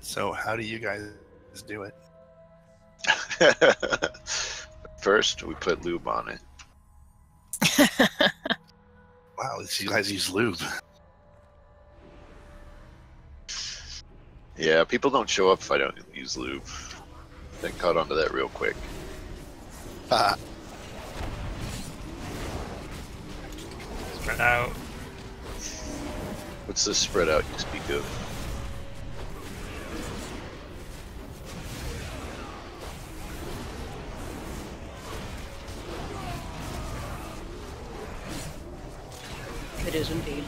So how do you guys do it? First, we put lube on it. Wow, you guys use lube. Yeah, people don't show up if I don't use lube. They caught onto that real quick. Spread out. What's this spread out you speak of? It is indeed.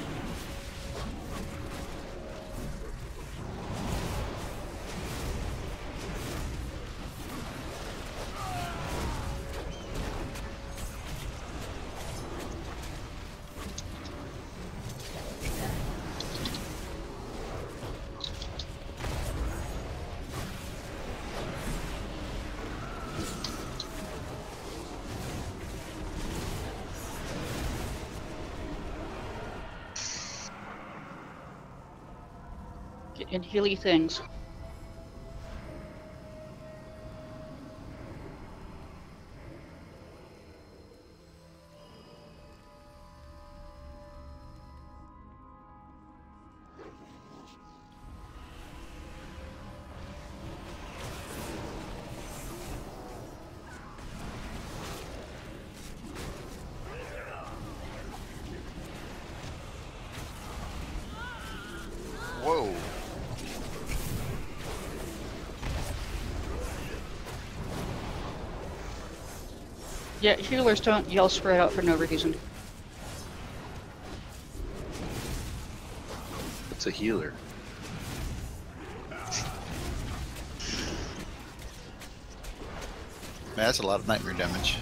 And healy things. Whoa. Yeah, healers don't yell spread out for no reason. It's a healer. Man, that's a lot of nightmare damage.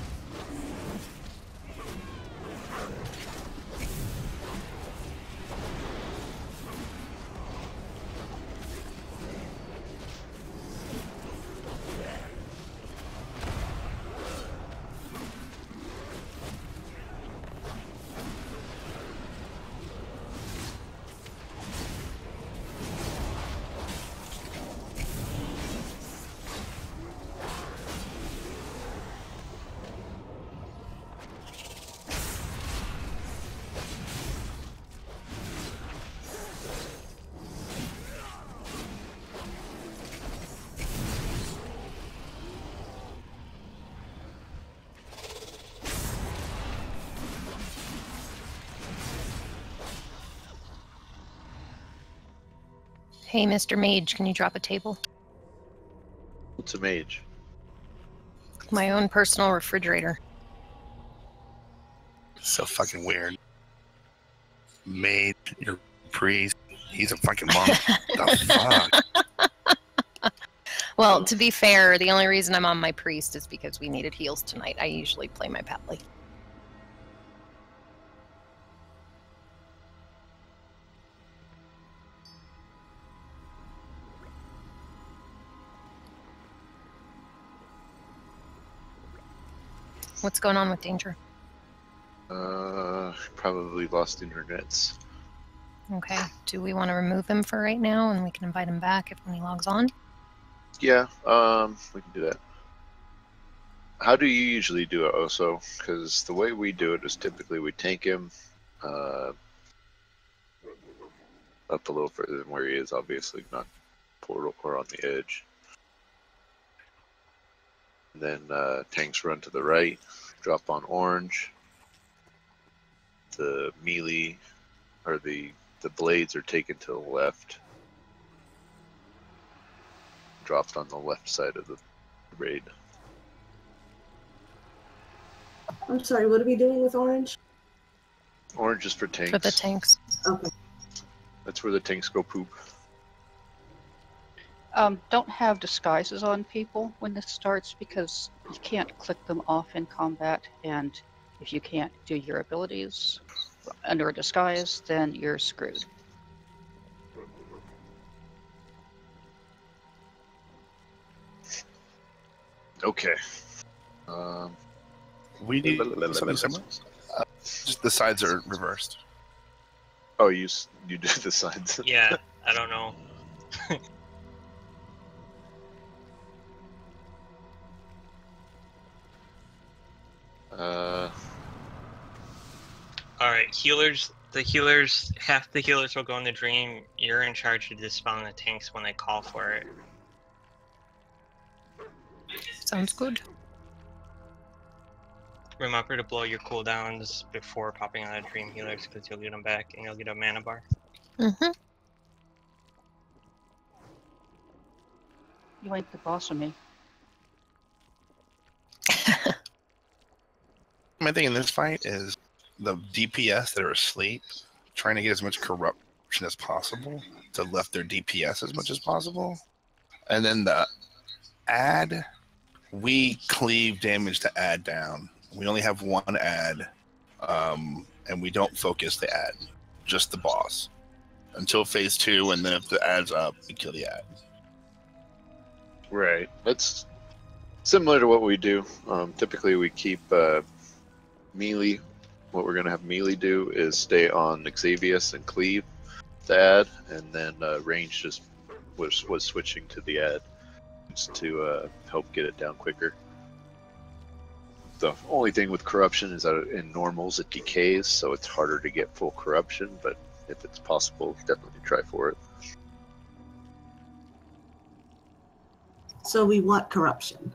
Hey, Mr. Mage, can you drop a table? What's a mage? My own personal refrigerator. So fucking weird. Mage, your priest, he's a fucking monk. The fuck? Well, to be fair, the only reason I'm on my priest is because we needed heals tonight. I usually play my Patley. What's going on with Danger? Probably lost internets. Okay. Do we want to remove him for right now, and we can invite him back if when he logs on? Yeah, we can do that. How do you usually do it, Oso? Because the way we do it is typically we tank him up a little further than where he is, obviously, not portal or on the edge. And then tanks run to the right, drop on orange. The melee, or the blades are taken to the left. Dropped on the left side of the raid. I'm sorry, what are we doing with orange? Orange is for tanks. For the tanks. Okay. That's where the tanks go poop. Don't have disguises on people when this starts because you can't click them off in combat, and if you can't do your abilities under a disguise, then you're screwed. Okay. We need something similar. Just the sides are reversed. Oh, you did the sides. Yeah, I don't know. healers. The healers. Half the healers will go in the dream. You're in charge of dispelling the tanks when they call for it. Sounds good. Remember to blow your cooldowns before popping on the dream healers, because you'll get them back and you'll get a mana bar. Mm-hmm. You ain't the boss of me. My thing in this fight is the DPS that are asleep, trying to get as much corruption as possible to lift their DPS as much as possible. And then the add, we cleave damage to add down. We only have one add, and we don't focus the add, just the boss. Until phase 2, and then if the add's up, we kill the add. Right. That's similar to what we do. Typically, we keep melee. What we're going to have melee do is stay on Xavius and cleave the add, and then range just was switching to the add just to help get it down quicker. The only thing with corruption is that in normals it decays, so it's harder to get full corruption, but if it's possible, definitely try for it. So we want corruption.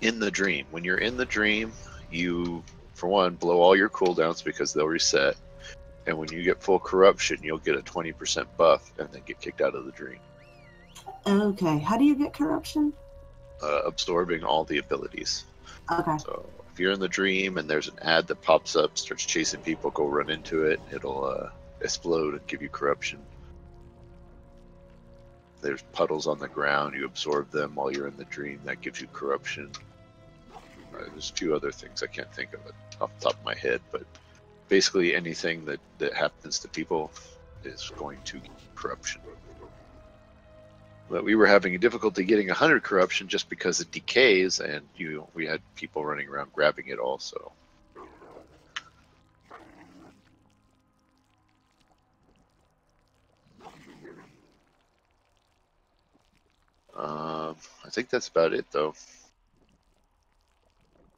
In the dream. When you're in the dream, you, for one, blow all your cooldowns because they'll reset. And when you get full corruption, you'll get a 20% buff and then get kicked out of the dream. Okay, how do you get corruption? Absorbing all the abilities. Okay. So if you're in the dream and there's an ad that pops up, starts chasing people, go run into it, it'll explode and give you corruption. There's puddles on the ground, you absorb them while you're in the dream, that gives you corruption. There's a few other things I can't think of it off the top of my head, but basically anything that happens to people is going to give corruption. But we were having difficulty getting 100 corruption just because it decays, and we had people running around grabbing it also. I think that's about it, though.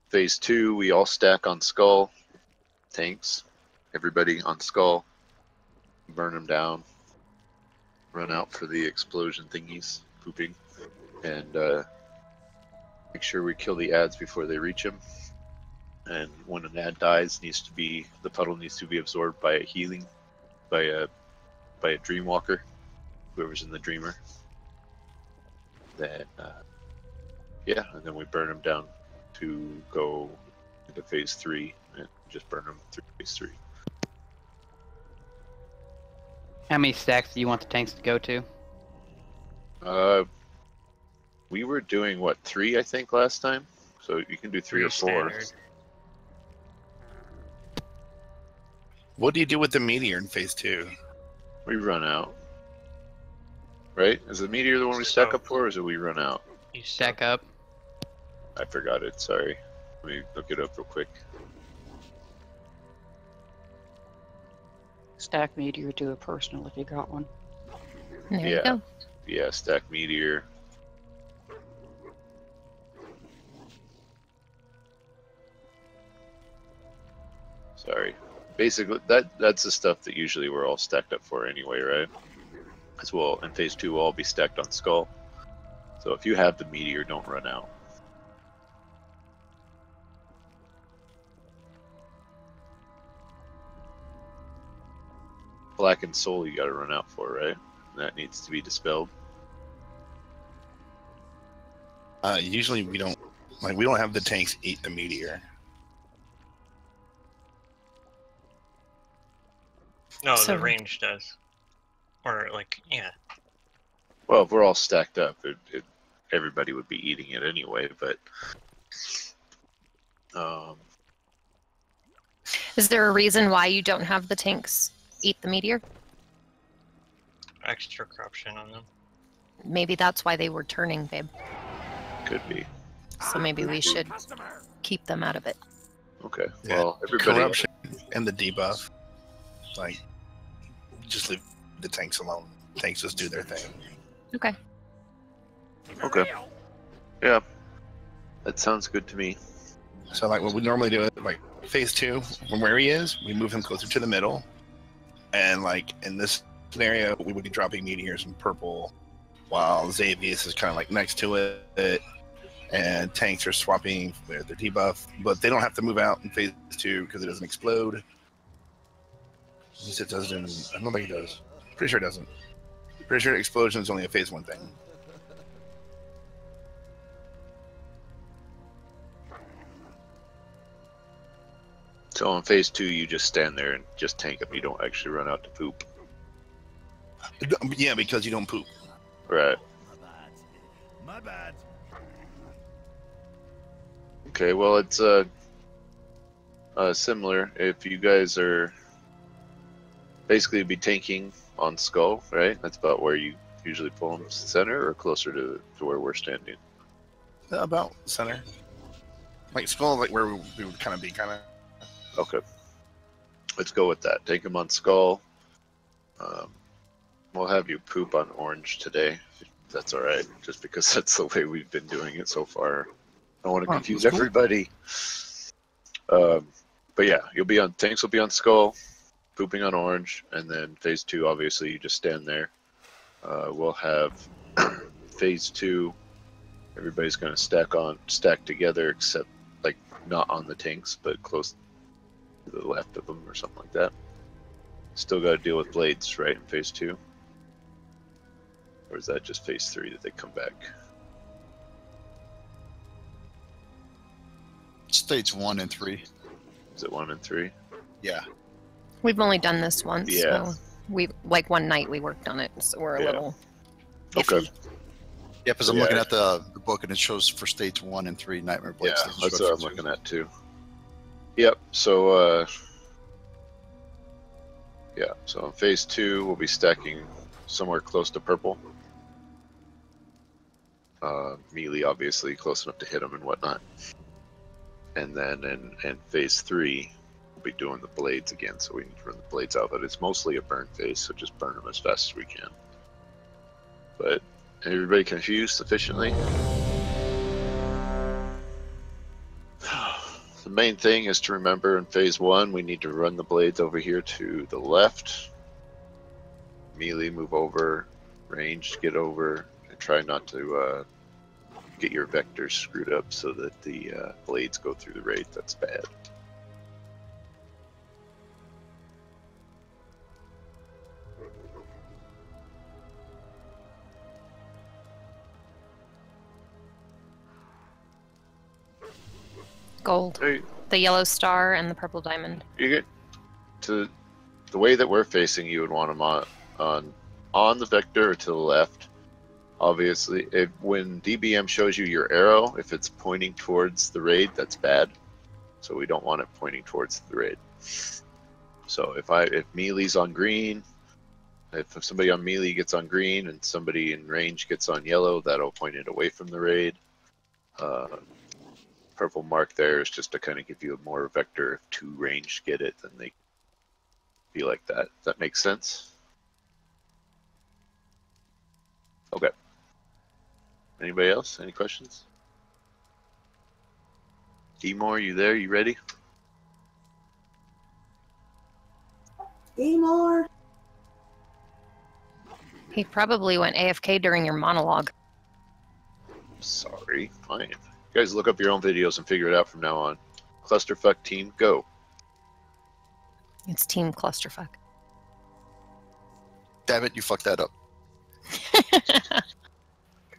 Phase 2, we all stack on Skull. Tanks. Everybody on Skull. Burn them down. Run out for the explosion thingies. Pooping. And make sure we kill the ads before they reach him. And when an ad dies, the puddle needs to be absorbed by a healing, by a Dreamwalker, whoever's in the Dreamer. Then, yeah, and then we burn them down to go into phase 3 and just burn them through phase 3. How many stacks do you want the tanks to go to? We were doing, what, 3, I think, last time? So you can do 3 or 4. Standard. What do you do with the meteor in phase 2? We run out. Right? Is the meteor the one we stack up for, or is it we run out? You Stack up. I forgot it, sorry. Let me look it up real quick. Stack meteor, do a personal if you got one. There you Yeah. go. Yeah, stack meteor. Sorry. Basically, that's the stuff that usually we're all stacked up for anyway, right? As well, in phase 2, we'll all be stacked on Skull. So if you have the meteor, don't run out. Blackened Soul you gotta run out for, right? That needs to be dispelled. Usually we don't have the tanks eat the meteor. No, So- the range does. Or, like, yeah. Well, if we're all stacked up, everybody would be eating it anyway, but... Is there a reason why you don't have the tanks eat the meteor? Extra corruption on them. Maybe that's why they were turning, babe. Could be. So maybe we should keep them out of it. Okay. Yeah. Well, everybody... Corruption and the debuff. Like, just leave the tanks alone. Tanks just do their thing. Okay. Okay. Yeah. That sounds good to me. So like what we normally do is like phase 2, from where he is, we move him closer to the middle. And like in this scenario, we would be dropping meteors in purple, while Xavius is kind of like next to it, and tanks are swapping their debuff. But they don't have to move out in phase 2 because it doesn't explode. At least it doesn't. I don't think it does. Pretty sure it doesn't. Pretty sure explosion is only a phase 1 thing. So in phase 2, you just stand there and just tank them. You don't actually run out to poop. Yeah, because you don't poop. Right. My bad. Okay, well, it's similar. If you guys are basically be tanking on Skull, right? That's about where you usually pull them, center or closer to where we're standing. About center. Like Skull, like where we would kind of be, Okay. Let's go with that. Take them on Skull. We'll have you poop on Orange today. If that's all right, just because that's the way we've been doing it so far. I don't want to confuse everybody. But yeah, tanks will be on Skull, pooping on Orange, and then phase 2, obviously, you just stand there. We'll have phase 2. Everybody's going to stack together, except like not on the tanks, but close to the left of them or something like that. Still got to deal with blades, right, in phase 2? Or is that just phase 3 that they come back? States 1 and 3. Is it 1 and 3? Yeah. We've only done this once. Yeah. So we like one night we worked on it, so we're a little. Okay. Iffy. Yeah, because I'm looking at the book and it shows for states 1 and 3 Nightmare Blades. Yeah, that's what I'm looking at too. Yep. So yeah. So in phase 2, we'll be stacking somewhere close to purple. Melee, obviously, close enough to hit them and whatnot. And then in phase 3, we'll be doing the blades again, so we need to run the blades out. But it's mostly a burn phase, so just burn them as fast as we can. But everybody confused sufficiently? The main thing is to remember in phase 1, we need to run the blades over here to the left. Melee, move over. Ranged, get over. And try not to get your vectors screwed up so that the blades go through the raid. That's bad. Gold. Hey, The yellow star and the purple diamond. you get to the way that we're facing. You would want them on the vector or to the left. Obviously, when DBM shows you your arrow, if it's pointing towards the raid, that's bad. So we don't want it pointing towards the raid. So if melee's on green, if somebody on melee gets on green and somebody in range gets on yellow, that'll point it away from the raid. Purple mark there is just to kind of give you a more vector. If 2 ranged get it, then they be like that. Does that make sense? Okay. Anybody else? Any questions? Demore, you there? You ready? More. He probably went AFK during your monologue. Sorry. Fine. You guys look up your own videos and figure it out from now on. Clusterfuck team, go. It's Team Clusterfuck. Damn it, you fucked that up.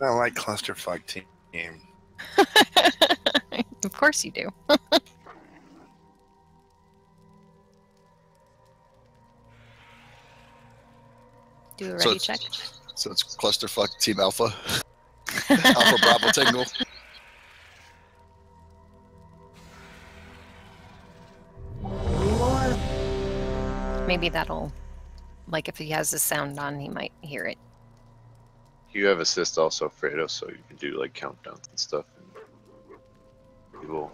I like clusterfuck team. Of course you do. Do a ready check. So it's clusterfuck Team Alpha. Alpha Bravo Tango. Maybe that'll, like if he has the sound on, he might hear it. You have assist also, Fredo, so you can do like countdowns and stuff. Cool.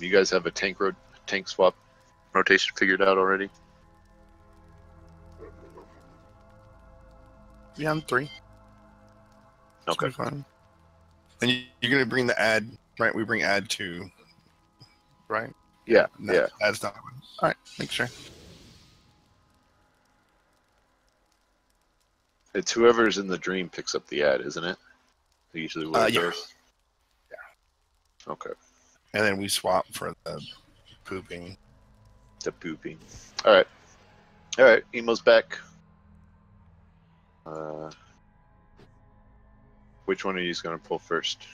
You guys have a tank swap rotation figured out already? Yeah, I'm 3. Okay. Fine. And you're gonna bring the ad, right? We bring ad to, right? Yeah, No, yeah. That's not. All right, make sure. It's whoever's in the dream picks up the ad, isn't it? Usually what it Yeah. does. Yeah. Okay. And then we swap for the pooping. The pooping. All right. All right. Emo's back. Which one of you is going to pull first?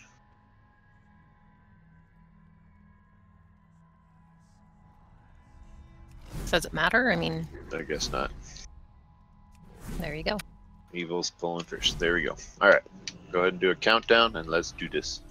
Does it matter? I mean, I guess not. there you go. Evil's pulling first. There we go. All right. Go ahead and do a countdown, and let's do this.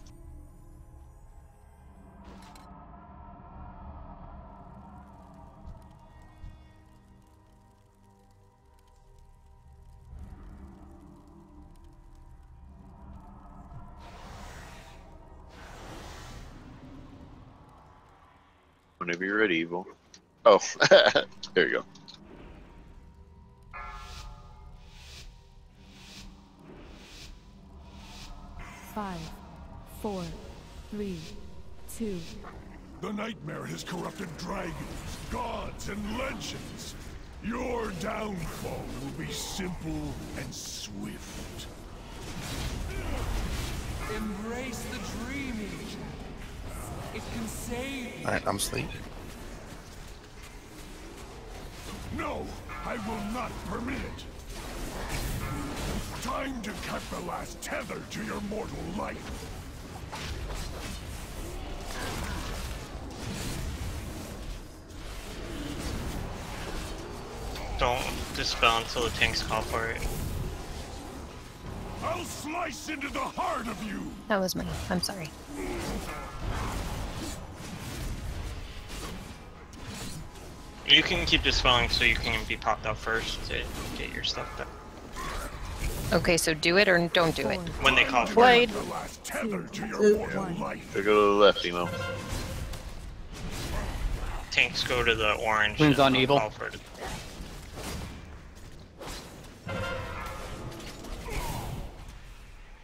Whenever you're ready, Evil. Oh, there you go. Five, 4, 3, 2. The nightmare has corrupted dragons, gods, and legends. Your downfall will be simple and swift. Embrace the dreaming. It can save you. All right, I'm asleep. No, I will not permit it. Time to cut the last tether to your mortal life. Don't dispel until the tanks call for it. I'll slice into the heart of you. That was me. I'm sorry. You can keep dispelling so you can be popped out first to get your stuff back. Okay, so do it or don't do it. When they call for Blade. it. The last tether to your mortal life. So go to the left, Emo. Tanks go to the orange. Queen's and on they'll evil. call for it.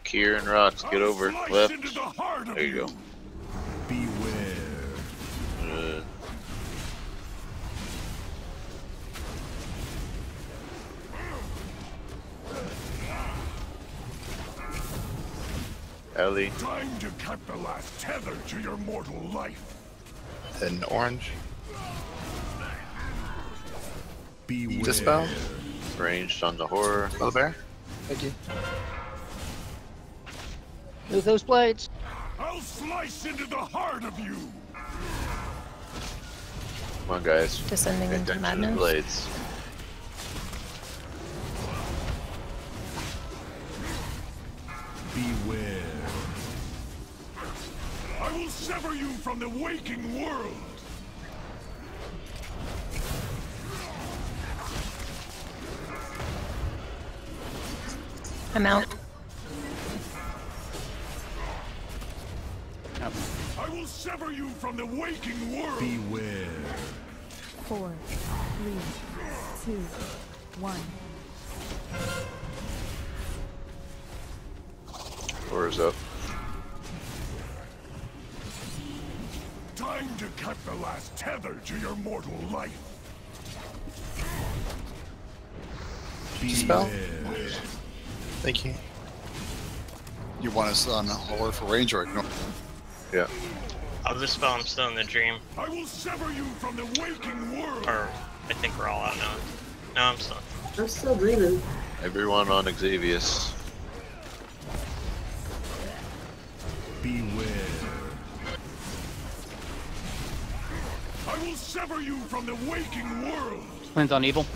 Kier and Rocks, get over. I'll slice Left. into the heart of There you go. Beware. Ellie. Time to cut the last tether to your mortal life. Then orange. Beware. Dispel. Ranged on the horror. Little bear. I do. Move those blades. I'll slice into the heart of you. Come on, guys. Descending Pay into attention to the madness. blades. Beware. I will sever you from the waking world. I'm out. I will sever you from the waking world. Beware. 4, 3, 2, 1. Horror's up. Time to cut the last tether to your mortal life. Dispel. Beware. Thank you. You want us on horror for range or ignore? Yeah. I'll dispel. I'm still in the dream. I will sever you from the waking world. Or I think we're all out now. No, I'm still. I'm still dreaming. Everyone on Xavius. Beware. I will sever you from the waking world. Queen's on evil.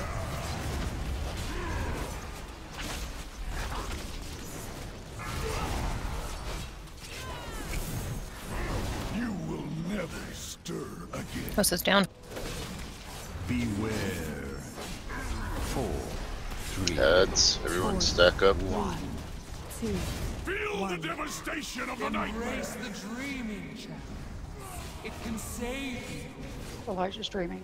You will never stir again. House is down. Beware. 4, 3, Heads. Everyone stack up. 1. 2. Feel the devastation of the nightmare. Embrace the dreaming. It can save you. Elijah's dreaming.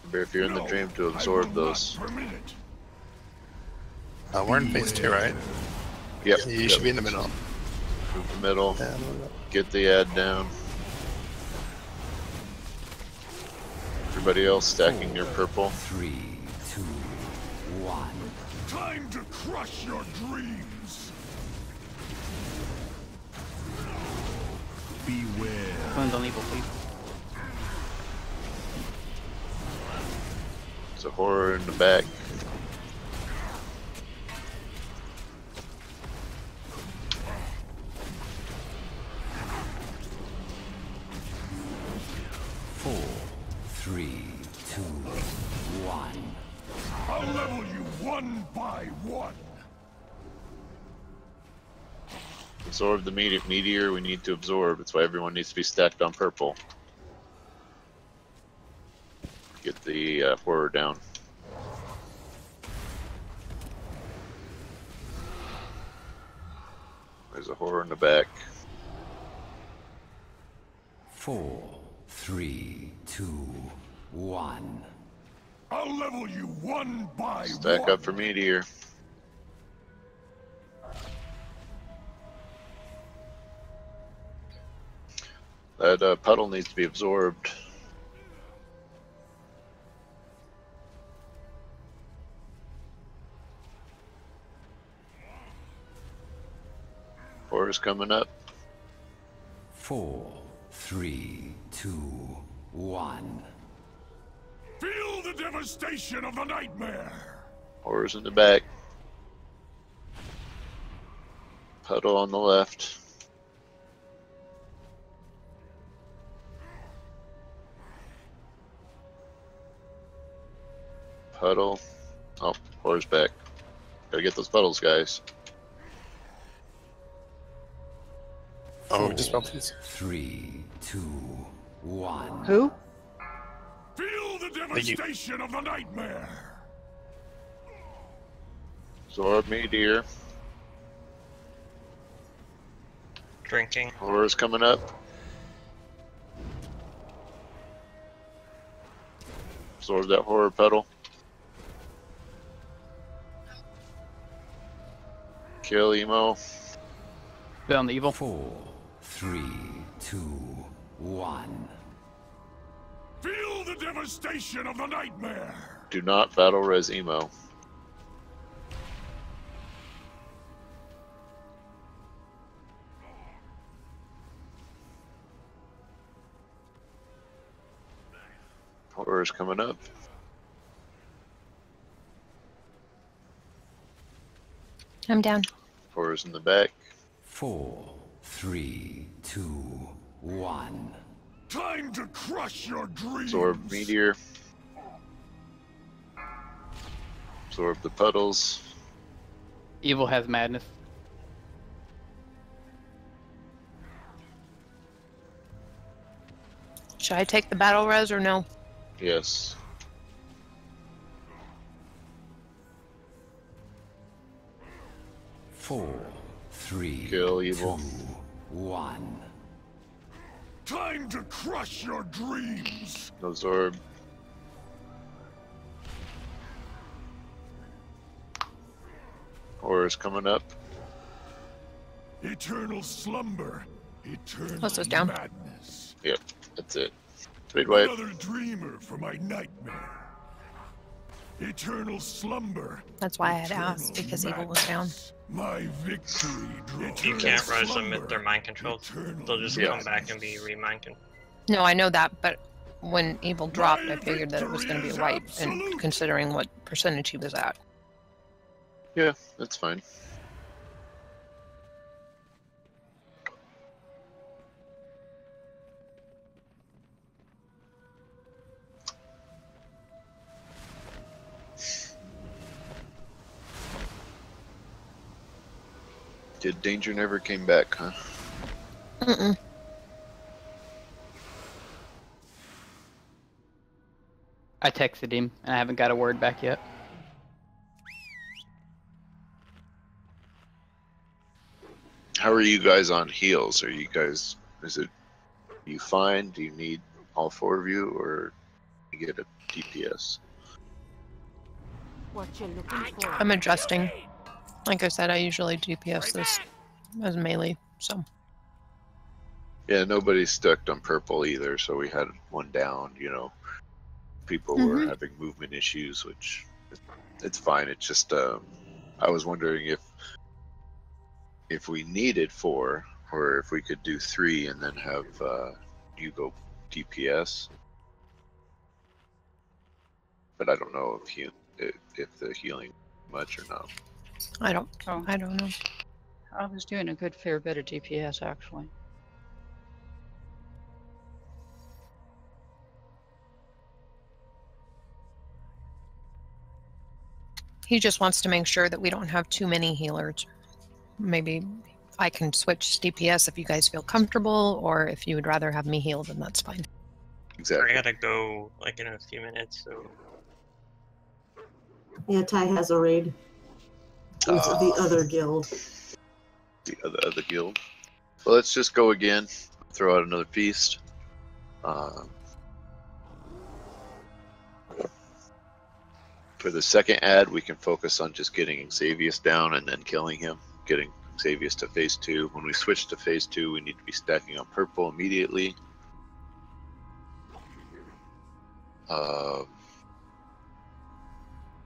Remember, if you're in the No, dream, to I absorb will those. not permit it. We're in phase 2, right? Yep. You yep. should be in the middle. Move the middle. Yeah, move up. Get the ad down. Everybody else stacking your purple. 3, 2, 1. Time to crush your dreams. Beware. Cleanse on evil, please. There's a horror in the back. Four, 3, 2, 1. I'll level you one by one. Absorb the meteor we need to absorb. That's why everyone needs to be stacked on purple. Get the horror down. There's a horror in the back. 4, 3, 2, 1. I'll level you one by Stack one. up for meteor. That puddle needs to be absorbed. Horror's coming up. 4, 3, 2, 1. Feel the devastation of the nightmare. Horror's in the back. Puddle on the left. Puddle. Oh, horror's back. Gotta get those puddles, guys. Oh, just about please. 3, 2, 1. Who? Feel the devastation of the nightmare. Absorb meteor. Drinking. Horror's coming up. Absorb that horror puddle. Kill emo. Spell on the evil. 4, 3, 2, 1. Feel the devastation of the nightmare. Do not battle res emo. Horror's coming up. I'm down. Horror's in the back. 4, 3, 2, 1. Time to crush your dreams. Absorb meteor. Absorb the puddles. Evil has madness. Should I take the battle res or no? Yes. Four, 3, Kill evil. 2, 1. Time to crush your dreams. Absorb. Horror's coming up. Eternal slumber. Eternal Close those down. madness. Yep, that's it. Trade wipe. Another dreamer for my nightmare. Eternal slumber. That's why I had asked, Eternal because evil was down. madness. My victory draws. You can't res them slumber. if they're mind controlled. They'll just Yeah. come back and be re-mind controlled. No, I know that, but when evil dropped, I figured that it was going to be a wipe, and considering what percentage he was at. Yeah, that's fine. Did Danger never came back, huh? Mm-mm. I texted him, and I haven't got a word back yet. How are you guys on heals? Are you guys, are you fine? Do you need all four of you, or you get a DPS? What you looking for? I'm adjusting. Like I said, I usually DPS this as melee, so. Yeah, nobody's stuck on purple either, so we had one down, you know. people were having movement issues, which it's fine. It's just I was wondering if we needed 4 or if we could do 3 and then have you go DPS. But I don't know if the healing much or not. I don't Oh, know. I was doing a good fair bit of DPS actually. He just wants to make sure that we don't have too many healers. Maybe I can switch DPS if you guys feel comfortable, or if you would rather have me heal, then that's fine. Exactly. I gotta go like in a few minutes, so. Yeah, Ty has a raid with the other guild. The other guild. Well, let's just go again. Throw out another feast. For the second ad, we can focus on just getting Xavius down and then killing him. Getting Xavius to phase 2. When we switch to phase 2, we need to be stacking on purple immediately.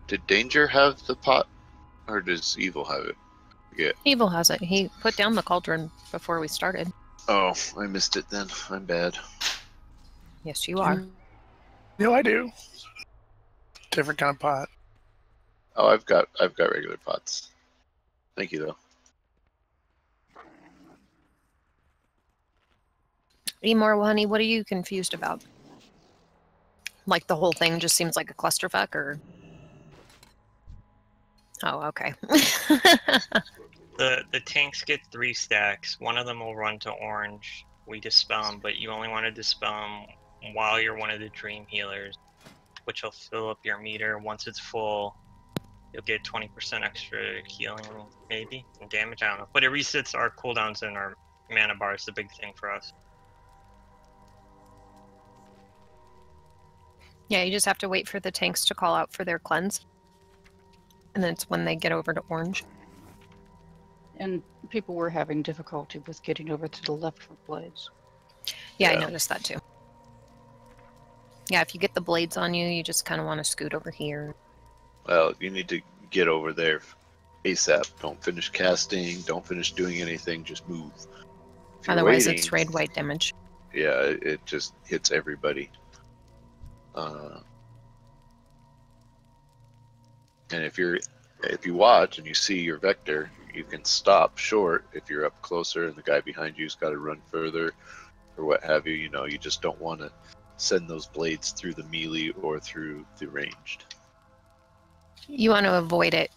Did Danger have the pot? Or does Evil have it? Yeah. Evil has it. He put down the cauldron before we started. Oh, I missed it then. I'm bad. Yes, you are. No, I do. Different kind of pot. Oh, I've got regular pots. Thank you though. Emor, honey, what are you confused about? Like the whole thing just seems like a clusterfuck, or? Oh, okay. The tanks get 3 stacks. One of them will run to orange. We dispel them, but you only want to dispel them while you're one of the dream healers, which will fill up your meter. Once it's full, you'll get 20% extra healing, maybe, and damage. I don't know. But it resets our cooldowns and our mana bar is the big thing for us. Yeah, you just have to wait for the tanks to call out for their cleanse. And then it's when they get over to orange. And people were having difficulty with getting over to the left for blades. Yeah, I noticed that too. Yeah, if you get the blades on you, you just kind of want to scoot over here. Well, you need to get over there ASAP. Don't finish casting. Don't finish doing anything. Just move. Otherwise, it's raid white damage. Yeah, it just hits everybody. And if you watch and you see your vector, you can stop short if you're up closer and the guy behind you's got to run further or what have you. You know, you just don't want to send those blades through the melee or through the ranged. You want to avoid it.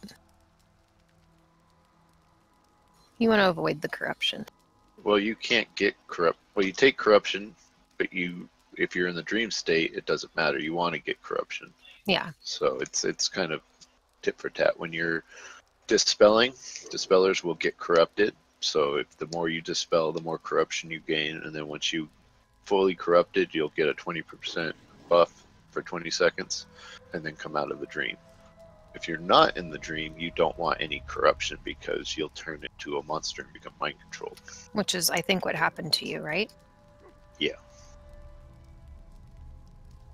You want to avoid the corruption. Well, you can't get corrupt. Well, you take corruption, but if you're in the dream state, it doesn't matter. You want to get corruption. Yeah. So it's kind of tit for tat. When you're dispelling, dispellers will get corrupted. So if the more you dispel, the more corruption you gain, and then once you fully corrupted, you'll get a 20% buff for 20 seconds, and then come out of the dream. If you're not in the dream, you don't want any corruption because you'll turn into a monster and become mind controlled. Which is, I think, what happened to you, right? Yeah.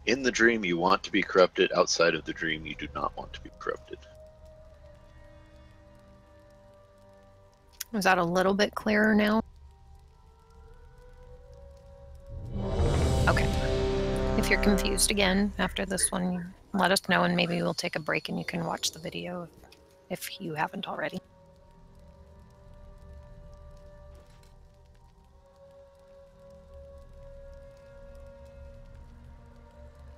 In the dream, you want to be corrupted. Outside of the dream, you do not want to be corrupted. Is that a little bit clearer now? Okay. If you're confused again after this one, let us know and maybe we'll take a break and you can watch the video if you haven't already.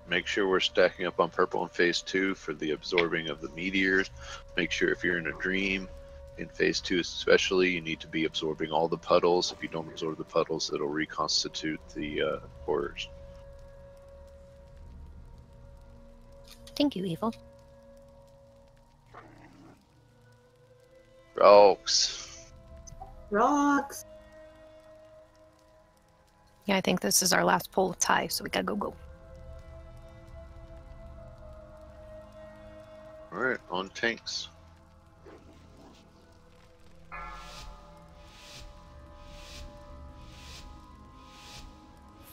Make sure we're stacking up on purple in phase 2 for the absorbing of the meteors. Make sure if you're in a dream, in phase 2 especially, you need to be absorbing all the puddles. If you don't absorb the puddles, it'll reconstitute the horrors. Thank you, Evil. Rocks. Rocks. Yeah, I think this is our last pull with Ty, so we gotta go. Alright, on tanks.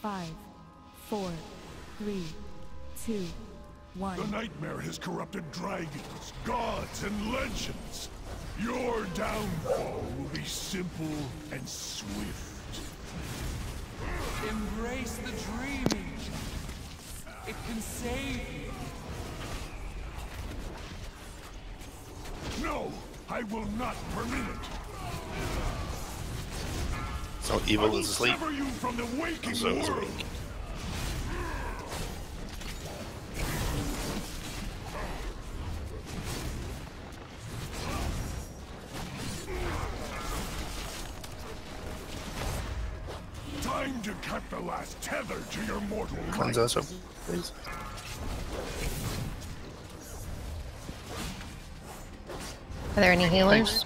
5, 4, 3, 2, The nightmare has corrupted dragons, gods, and legends. Your downfall will be simple and swift. Embrace the dreaming. It can save you. No, I will not permit it. So evil is asleep. Sever you from the waking So is world. awake. Time to cut the last tether to your mortal Cleanse life. us, please. Are there any healers?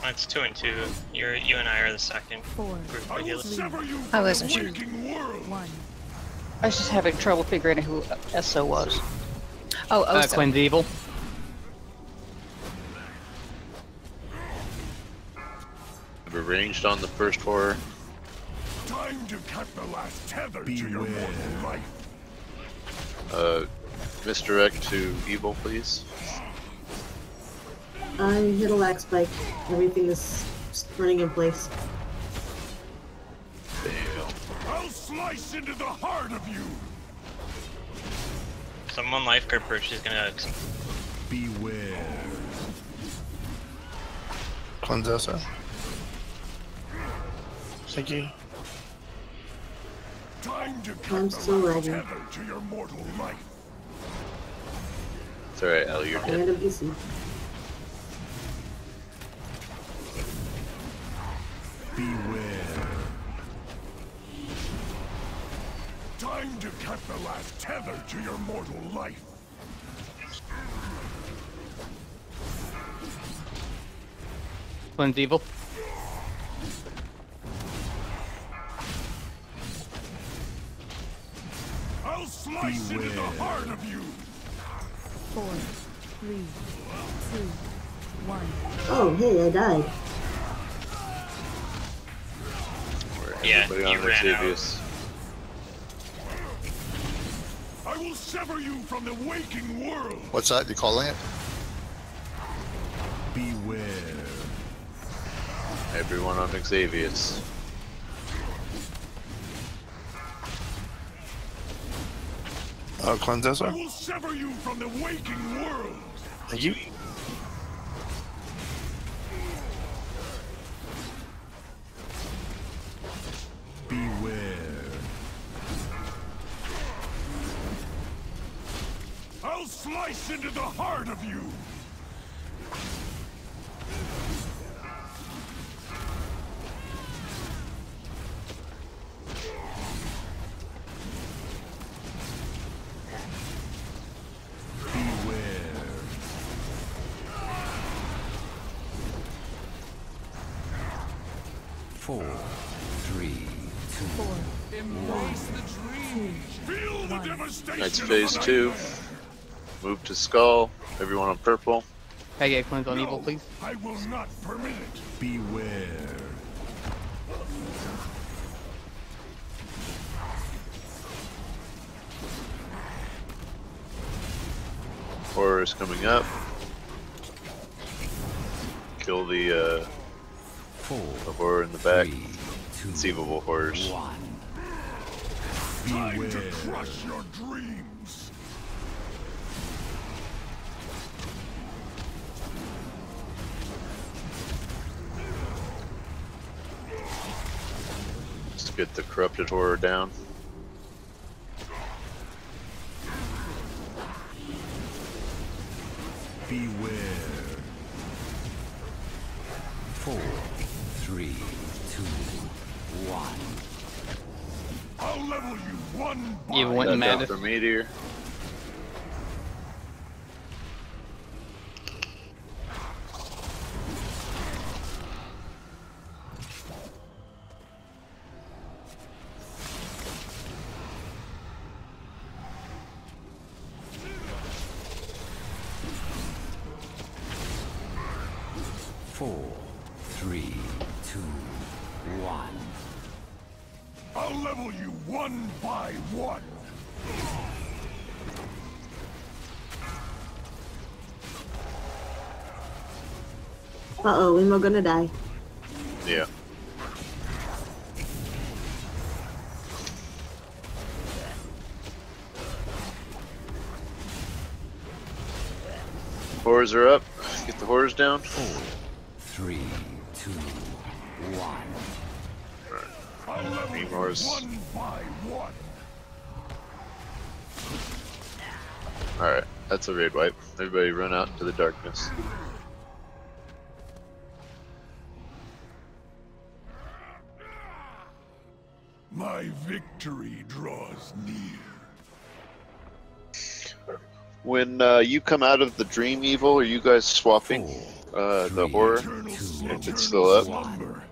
It's 2 and 2. You and I are the second group I of will healers. sever you I from wasn't the sure. waking world. I was just having trouble figuring out who SO was. Oh, Oso. Cleanse evil. Arranged on the first horror. Time to cut the last tether to your mortal life. Misdirect to evil, please. I hit a lag spike. Everything is running in place. I'll slice into the heart of you. Someone lifeguard perch is gonna. Beware. Cleanse us. Thank you. Time to I'm cut the still last lagging. tether to your mortal life. It's alright, Ellie, you're dead. And a BC. Beware. Time to cut the last tether to your mortal life. Cleanse evil. I'll slice into the heart of you. 4, 3, 2, 1. Oh, hey, I died. Yeah, Everybody you on ran out. Xavius. I will sever you from the waking world. What's that? You calling it? Beware. Everyone on Xavius. Cleanse us. I will sever you from the waking world. Thank you. Beware. I'll slice into the heart of you. Beware. 4, 3, 2. Embrace the dream. Feel the devastation. That's of phase the 2. nightmare. Move to Skull. Everyone on purple. Can I get a cleanse on No, evil, please? I will not permit it. Beware. Horror is coming up. Kill the 4, the horror in the back. 3, 2, Conceivable horrors. 1. Time to crush your dreams. Let's get the corrupted horror down. Beware. 4, 3, 2, 1. I'll level you one by Evil went Back mad. out for Meteor. I'll level you one by one. Uh-oh, Limo gonna die. Yeah. Horrors are up. Get the horrors down. 4, 3, 2, 1. I'll level Green you horse. one by one. Alright, that's a raid wipe. Everybody run out into the darkness. My victory draws near. When you come out of the dream evil, are you guys swapping the horror? If it's still up? Slumber.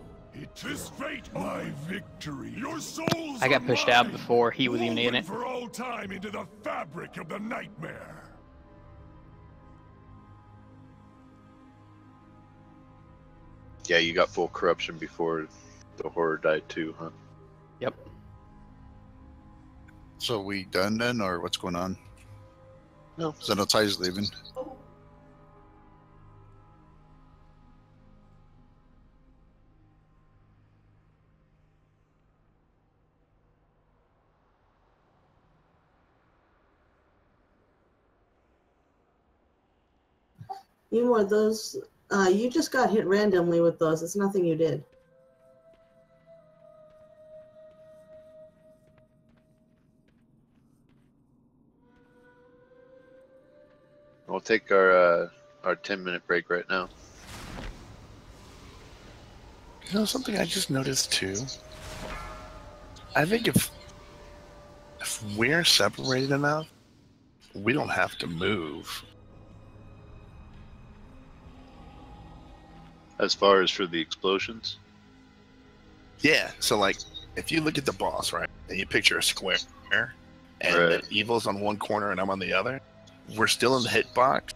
This fate, my victory. Your souls I got are pushed out mine, before he was even in woven it. for all time into the fabric of the nightmare. Yeah, you got full corruption before the horror died too, huh? Yep. So we done then, or what's going on? No. Xenotai's leaving. You were those. You just got hit randomly with those. It's nothing you did. We'll take our 10-minute break right now. You know something I just noticed too? I think if we're separated enough, we don't have to move. As far as for the explosions? Yeah, so like, if you look at the boss, right, and you picture a square, and Right. the evil's on one corner and I'm on the other, we're still in the hitbox,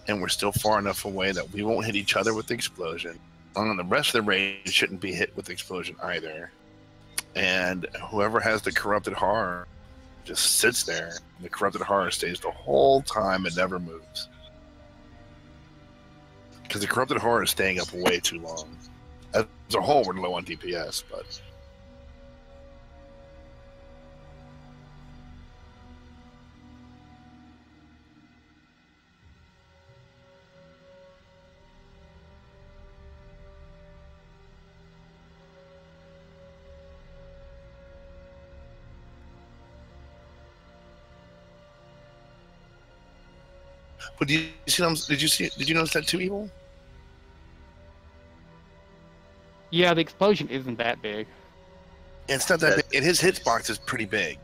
and we're still far enough away that we won't hit each other with the explosion. And the rest of the raid shouldn't be hit with the explosion either. And whoever has the corrupted horror just sits there. The corrupted horror stays the whole time and never moves. Because the corrupted horror is staying up way too long. As a whole, we're low on DPS, but But did you see them? Did you notice that too, Evil? Yeah, the explosion isn't that big. It's not that big. And his hitbox is pretty big.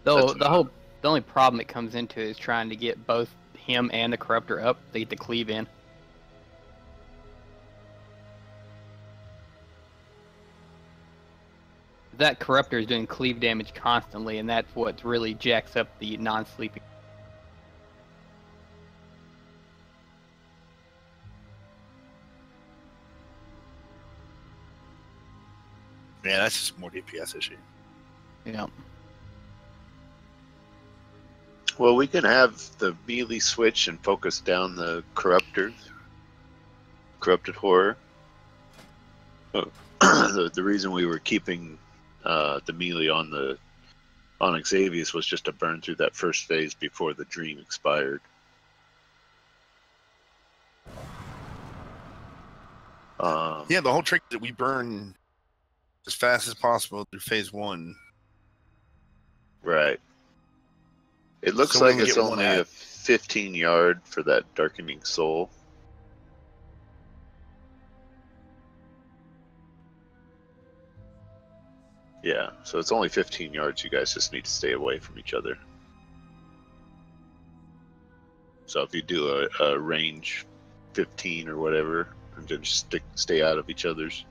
Though the only problem it comes into is trying to get both him and the corruptor up. They get to cleave in. That corruptor is doing cleave damage constantly, and that's what really jacks up the non-sleeping. Yeah, that's just more DPS issue. Yeah. Well, we can have the melee switch and focus down the corrupted horror. The reason we were keeping the melee on Xavius was just to burn through that first phase before the dream expired. Yeah, the whole trick is that we burn as fast as possible through phase 1. Right. It looks So we like only it's get one only ad. a 15 yard for that darkening soul. Yeah, so it's only 15 yards. You guys just need to stay away from each other. So if you do a range 15 or whatever, and then just stay out of each other's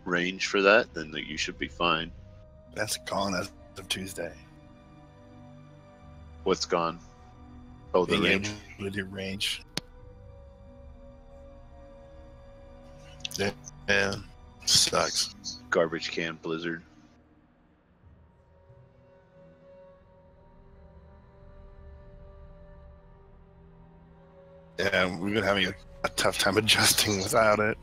range for that, then you should be fine. That's gone as of Tuesday. What's gone? Oh, the Being range. able to do range. Yeah, sucks. Garbage can blizzard. Yeah, we've been having a tough time adjusting without it.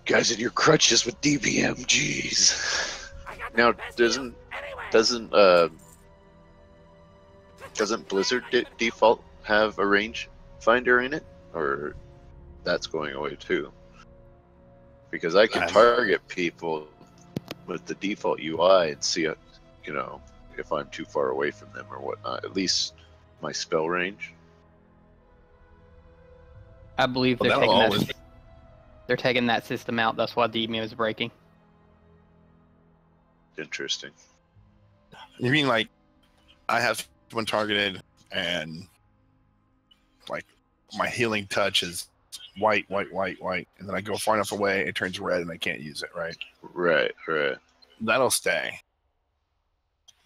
Guys in your crutches with DBM, jeez. Now, doesn't Blizzard default have a range finder in it, or that's going away too? Because I can target people with the default UI and see, if I'm too far away from them or whatnot. At least my spell range. I believe they're taking that system out. That's why DBM is breaking. Interesting. You mean like I have one targeted and like my healing touch is white, and then I go far enough away, it turns red, and I can't use it, right? Right. That'll stay.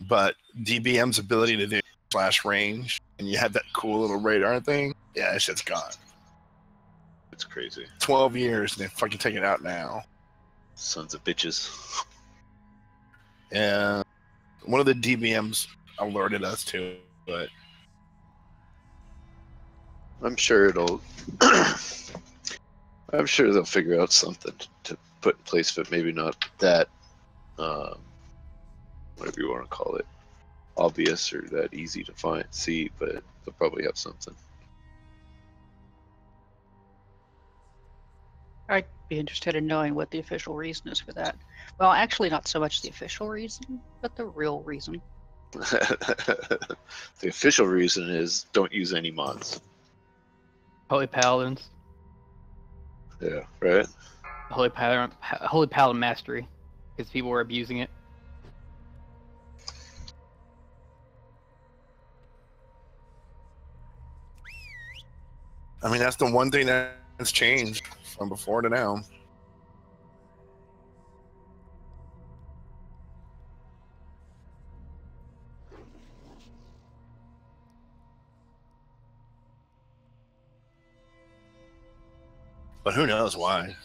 But DBM's ability to do slash range, and you have that cool little radar thing, yeah, that shit's gone. It's crazy. 12 years, and they fucking take it out now. Sons of bitches. Yeah. One of the DBMs alerted us to it, but I'm sure I'm sure they'll figure out something to put in place, but maybe not that, whatever you want to call it, obvious or that easy to see, but they'll probably have something. I'd be interested in knowing what the official reason is for that. Well, actually, not so much the official reason, but the real reason. The official reason is don't use any mods. Holy Paladins. Yeah, right? Holy Paladin Mastery. Because people were abusing it. I mean, that's the one thing that's changed from before to now. But who knows why?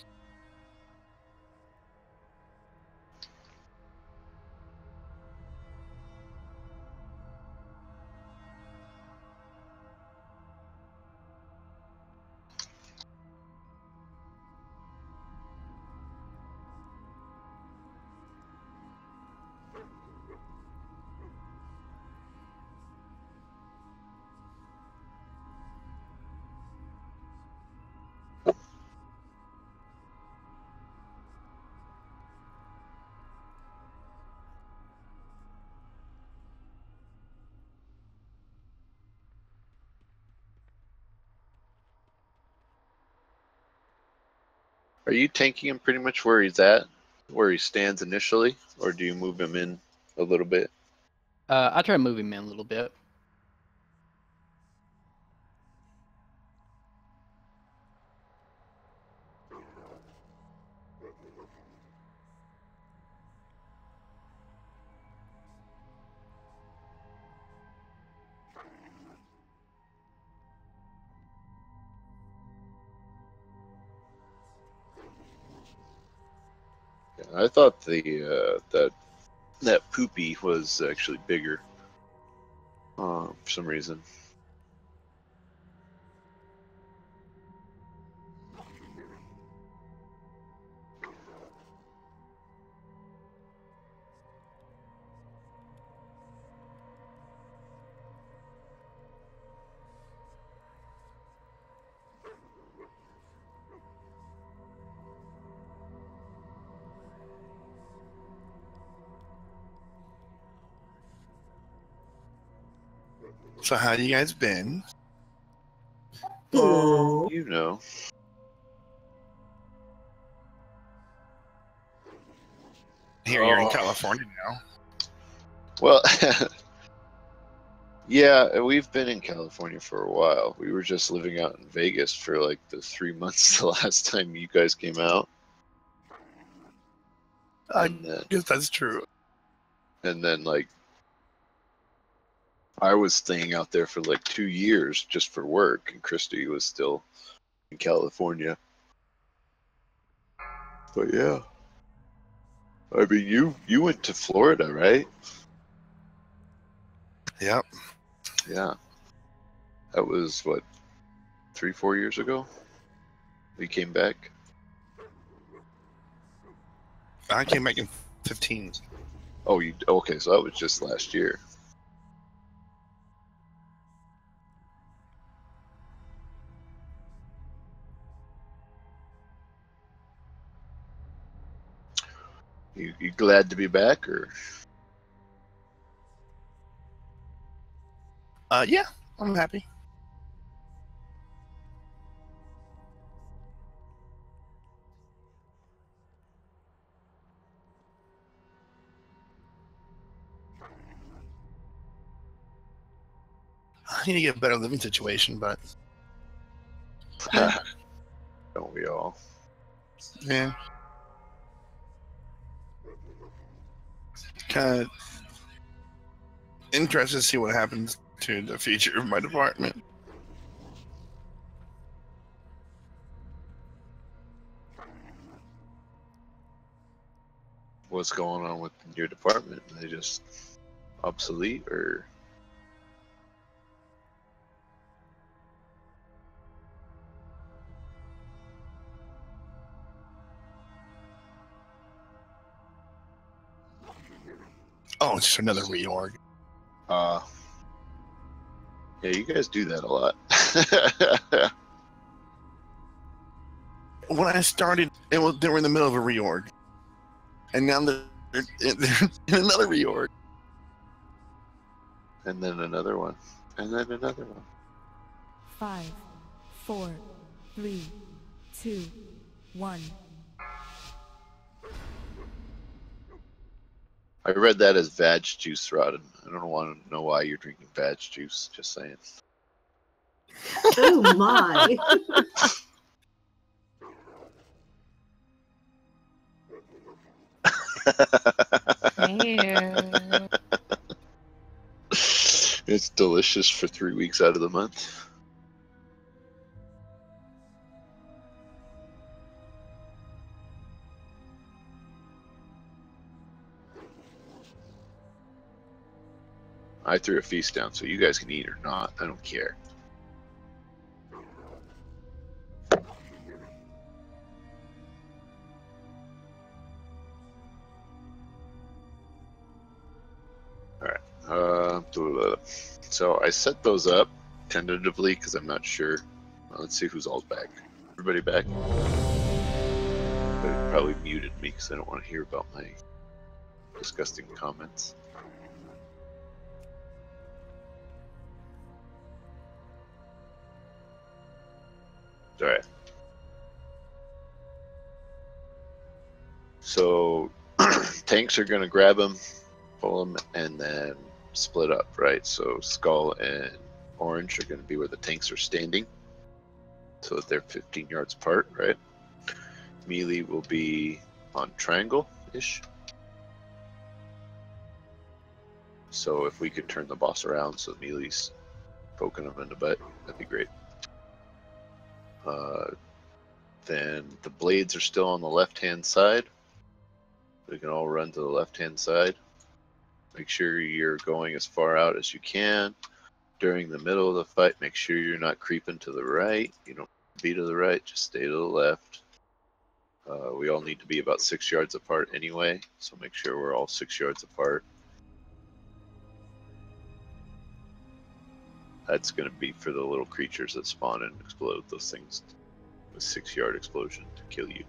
Are you tanking him pretty much where he's at, where he stands initially, or do you move him in a little bit? I try to move him in a little bit. I thought that poopy was actually bigger for some reason. So how you guys been? Oh, you know. Here you're in California now. Well, yeah, we've been in California for a while. We were just living out in Vegas for like the 3 months the last time you guys came out. I guess that's true. And then, like, I was staying out there for like 2 years just for work, and Christy was still in California. But yeah, I mean, you went to Florida, right? Yep. Yeah. That was, what, 3-4 years ago? We came back? I came back in 15. Oh, okay, so that was just last year. You glad to be back, or? Yeah, I'm happy. I need to get a better living situation, but Don't we all? yeah. Kind of interested to see what happens to the future of my department. What's going on with your department? Are they just obsolete, or? Oh, it's just another reorg. Yeah, you guys do that a lot. When I started, they were in the middle of a reorg, and now they're in another reorg. And then another one. And then another one. 5, 4, 3, 2, 1. I read that as vag juice, Rodden. I don't want to know why you're drinking vag juice. Just saying. Oh my. Yeah. It's delicious for 3 weeks out of the month. I threw a feast down, so you guys can eat or not. I don't care. So I set those up tentatively because I'm not sure. Let's see who's all back. Everybody back? They probably muted me because I don't want to hear about my disgusting comments. Alright. So tanks are going to grab him, pull him, and then split up, right? So Skull and Orange are going to be where the tanks are standing, so that they're 15 yards apart, right? Melee will be on triangle-ish. So if we could turn the boss around so Melee's poking him in the butt, that'd be great. Then the blades are still on the left-hand side. We can all run to the left-hand side. Make sure you're going as far out as you can. During the middle of the fight, make sure you're not creeping to the right. You don't be to the right, just stay to the left. We all need to be about 6 yards apart anyway, so make sure we're all 6 yards apart. That's going to be for the little creatures that spawn and explode. Those things with 6-yard explosion to kill you.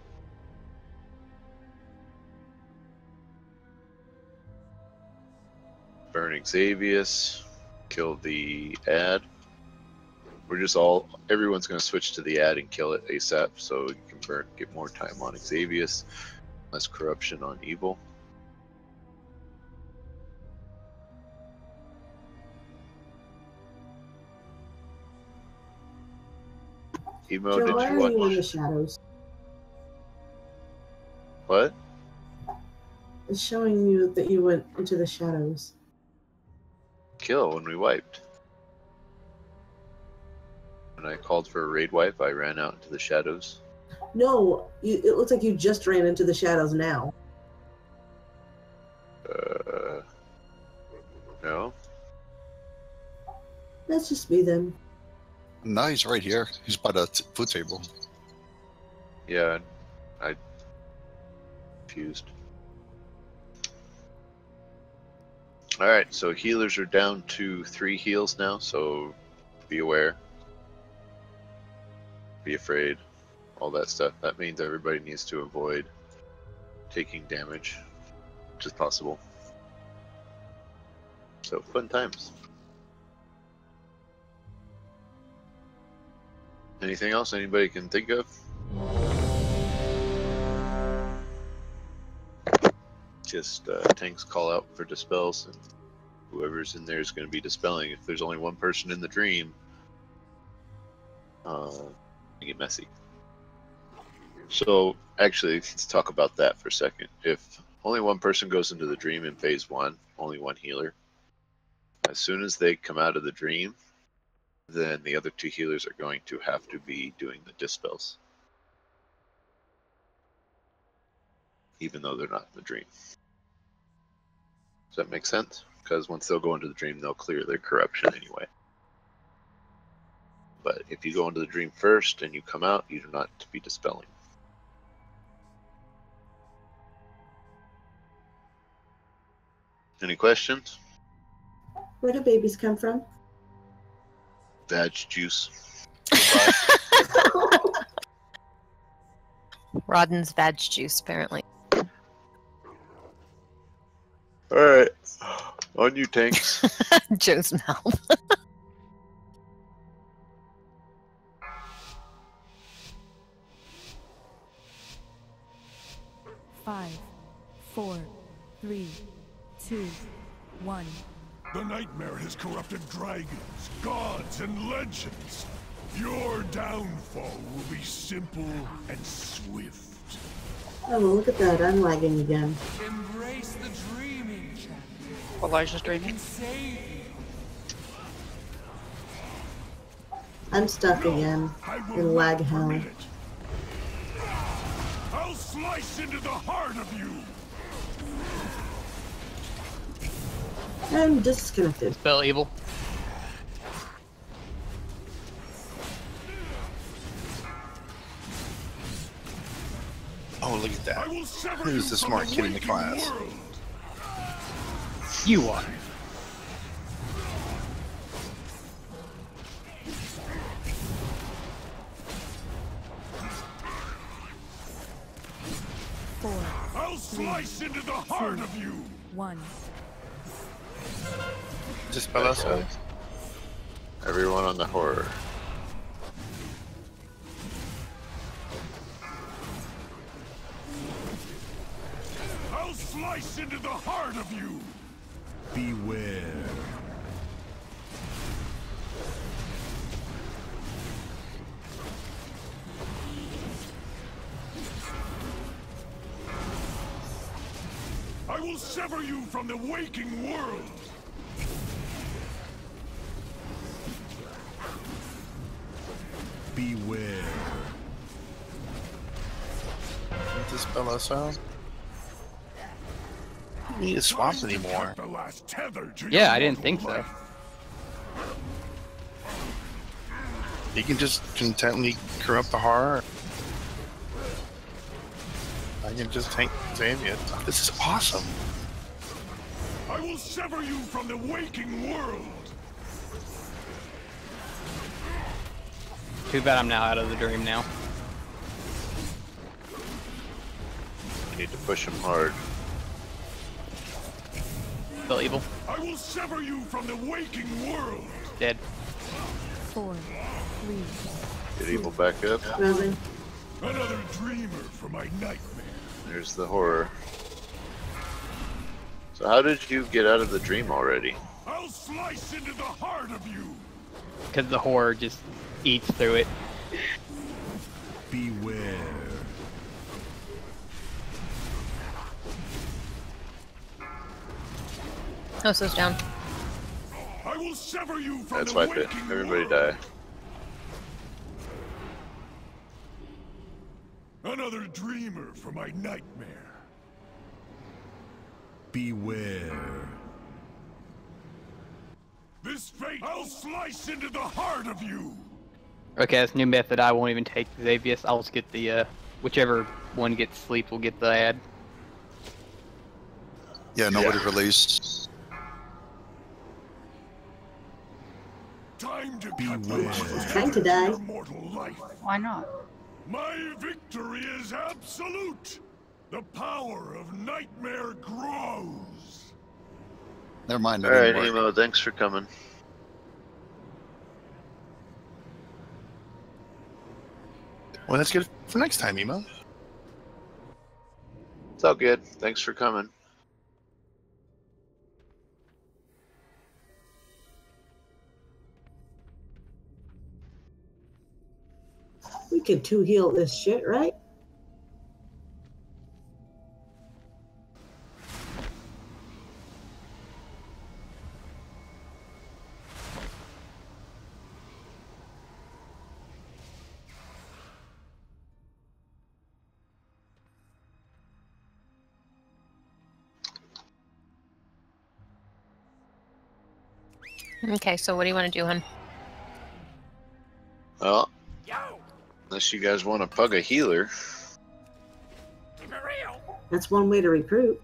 Burn Xavius. Kill the ad. We're just everyone's going to switch to the ad and kill it ASAP, so you can get more time on Xavius, less corruption on evil. Emo, Joe, did why you are watch? you in the shadows? What? It's showing you that you went into the shadows. Kill when we wiped. When I called for a raid wipe, I ran out into the shadows. No, it looks like you just ran into the shadows now. No. Let's just be them. No, he's right here. He's by the food table. Yeah, I confused. Alright, so healers are down to 3 heals now, so be aware. Be afraid. All that stuff. That means everybody needs to avoid taking damage, which is possible. So, fun times. Anything else anybody can think of? Just tanks call out for dispels, and whoever's in there is going to be dispelling. If there's only one person in the dream, it get messy. So, actually, let's talk about that for a second. If only one person goes into the dream in phase 1, only one healer, as soon as they come out of the dream, then the other 2 healers are going to have to be doing the dispels, even though they're not in the dream. Does that make sense? Because once they'll go into the dream, they'll clear their corruption anyway. But if you go into the dream first and you come out, you do not be dispelling. Any questions? Where do babies come from? Vag juice. Rodden's vag juice, apparently. Alright. On you, tanks. Joe's mouth. 5, 4, 3, 2, 1. The nightmare has corrupted dragons, gods, and legends. Your downfall will be simple and swift. Oh, look at that. I'm lagging again. Embrace the dreaming, champion. Elijah's It dreaming. can save you. I'm stuck again in lag hell. I'll slice into the heart of you. I'm disconnected. Spell evil. Oh, look at that. I will sever Who's you the from smart kid in the waking class? world. You are. I'll slice into the heart of you. 1. Dispel us all. Everyone on the horror. I'll slice into the heart of you. Beware. I will sever you from the waking world. Beware. Dispel us all. I don't need to swap anymore. The last tether to Yeah, your I didn't think so. life. You can just contently corrupt the heart. I can just tank Xavius. This is awesome. I will sever you from the waking world. Too bad I'm now out of the dream now. You need to push him hard. Spell evil. I will sever you from the waking world. Dead. 4, 3. Get evil back up. Really? Another dreamer for my nightmare. There's the horror. So how did you get out of the dream already? I'll slice into the heart of you. Because the horror just eats through it. Beware. Oso's down. I will sever you from That's the wipe it. waking Everybody world. die. Another dreamer for my nightmare. Beware. This fate, I'll slice into the heart of you. Okay, that's a new method. I won't even take Xavius. I'll just get the whichever one gets sleep will get the ad. Yeah, nobody released. Time to Beware. Time to die. your mortal life. Why not? My victory is absolute. The power of nightmare grows. Never mind. All right, Emo, thanks for coming. Well, that's good for next time, Emo. It's all good. Thanks for coming. We can two heal this shit, right? Okay, so what do you want to do, hun? Well, unless you guys want to pug a healer. That's one way to recruit.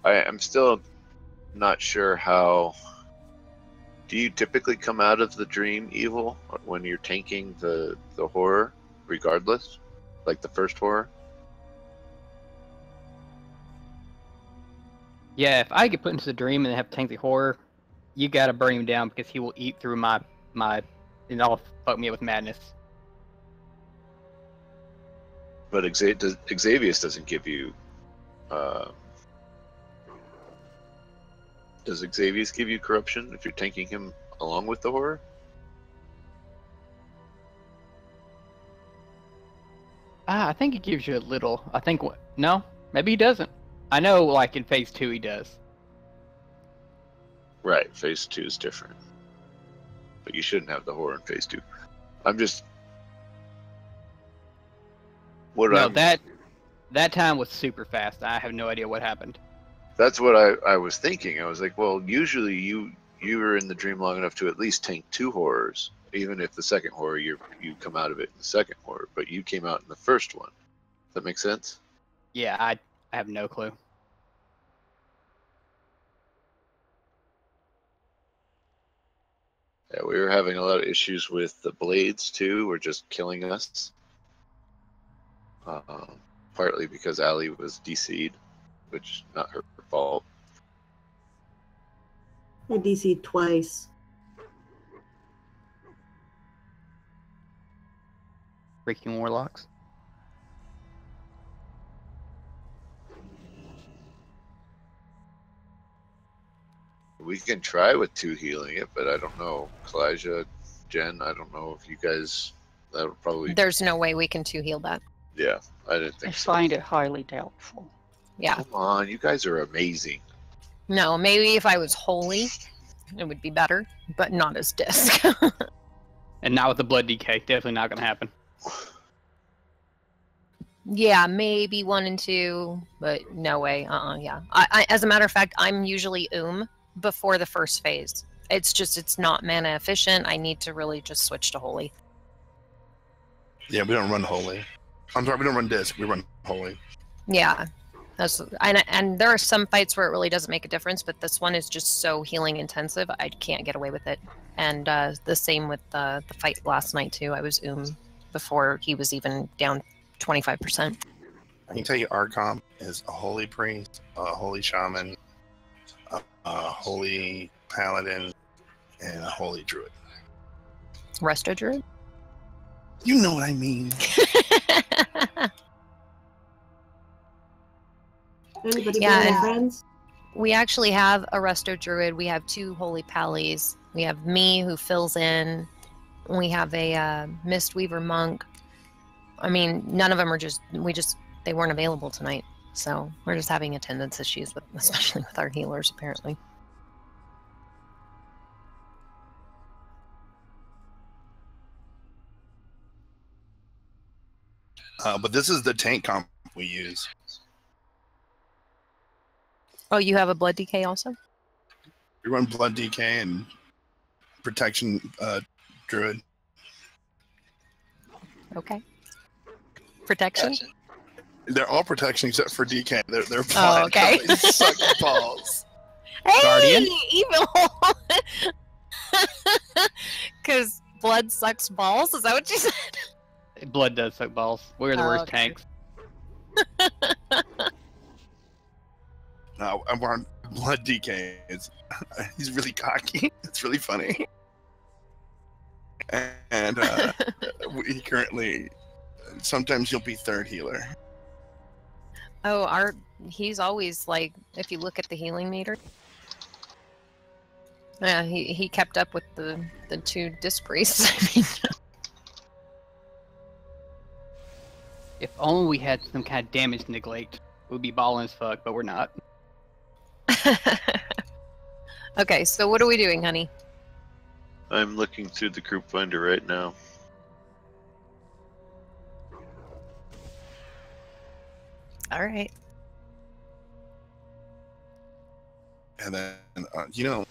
I'm still not sure how. Do you typically come out of the dream evil when you're tanking the horror, regardless? Like the first horror? Yeah, if I get put into the dream and have to tank the horror, you gotta burn him down because he will eat through my and that'll fuck me up with madness. But Xavius doesn't give you. Does Xavius give you corruption if you're tanking him along with the horror? I think it gives you a little. I think no, maybe he doesn't. I know, like in phase 2, he does. Right, phase 2 is different. But you shouldn't have the horror in phase 2. I'm just. That time was super fast. I have no idea what happened. That's what I was thinking. I was like, well, usually you were in the dream long enough to at least tank 2 horrors, even if the second horror you come out of it in the second horror, but you came out in the first one. Does that make sense? Yeah, I have no clue. Yeah, we were having a lot of issues with the blades too. Were just killing us. Partly because Allie was DC'd, which not her fault. I DC'd twice. Freaking warlocks. We can try with 2 healing it, but I don't know. Kalijah, Jen, I don't know if you guys. That'll probably. There's no way we can 2 heal that. Yeah, I didn't think I so. find it highly doubtful. Yeah. Come on, you guys are amazing. No, maybe if I was holy, it would be better, but not as disc. And not with the blood decay. Definitely not going to happen. Yeah, maybe 1 and 2, but no way. Yeah. I as a matter of fact, I'm usually before the first phase. It's not mana efficient. I need to really just switch to holy. Yeah, we don't run holy. I'm sorry, we don't run disc. We run holy. Yeah. And there are some fights where it really doesn't make a difference, but this one is just so healing intensive, I can't get away with it. And the same with the fight last night, too. I was before he was even down 25%. I can tell you our comp is a holy priest, a holy shaman, a holy paladin, and a holy druid. Resto druid? You know what I mean. Anybody got any friends? We actually have a resto druid. We have 2 holy pallies. We have me who fills in. We have a Mistweaver monk. I mean, none of them are they weren't available tonight. So we're just having attendance issues, especially with our healers, apparently. But this is the tank comp we use. Oh, you have a blood decay also? We run blood decay and protection druid. Okay. Protection? They're all protection except for DK. They're Oh, blood. okay. They suck balls. Hey, Guardian? evil. Because blood sucks balls. Is that what you said? Blood does suck balls. We're the worst okay. tanks. No, I'm on blood DK. He's really cocky. It's really funny. And he currently, sometimes he'll be third healer. Oh, he's always like, if you look at the healing meter. Yeah, he kept up with the two disc priests. I mean, If only we had some kind of damage neglect, we'd be balling as fuck, but we're not. okay, so what are we doing, honey? I'm looking through the group finder right now. All right. And then, I'm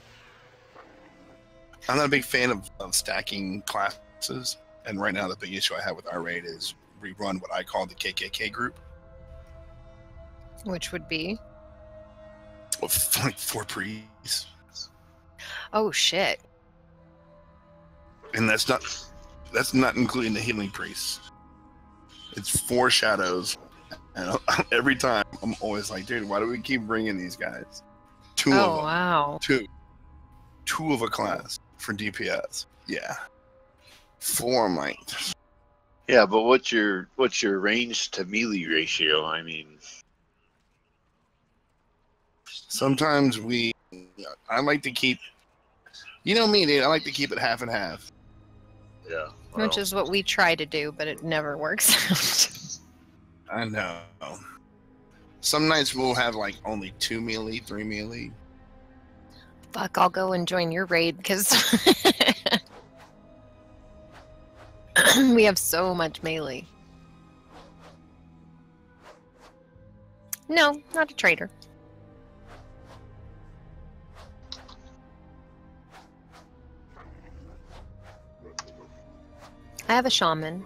not a big fan of stacking classes. And right now, the big issue I have with our raid is we run what I call the KKK group. Which would be? With like 4 priests. Oh, shit. And that's not including the healing priests. It's 4 shadows. And every time, I'm always like, dude, why do we keep bringing these guys? 2 of them. Oh, wow. 2 of a class for DPS. Yeah. 4 might. Yeah, but what's your range to melee ratio? I mean, sometimes I like to keep, you know me, dude, I like to keep it half and half. Yeah. Well, which is what we try to do, but it never works out. I know. Some nights we'll have like only 2 melee, 3 melee. Fuck, I'll go and join your raid because we have so much melee. No, not a traitor. I have a shaman.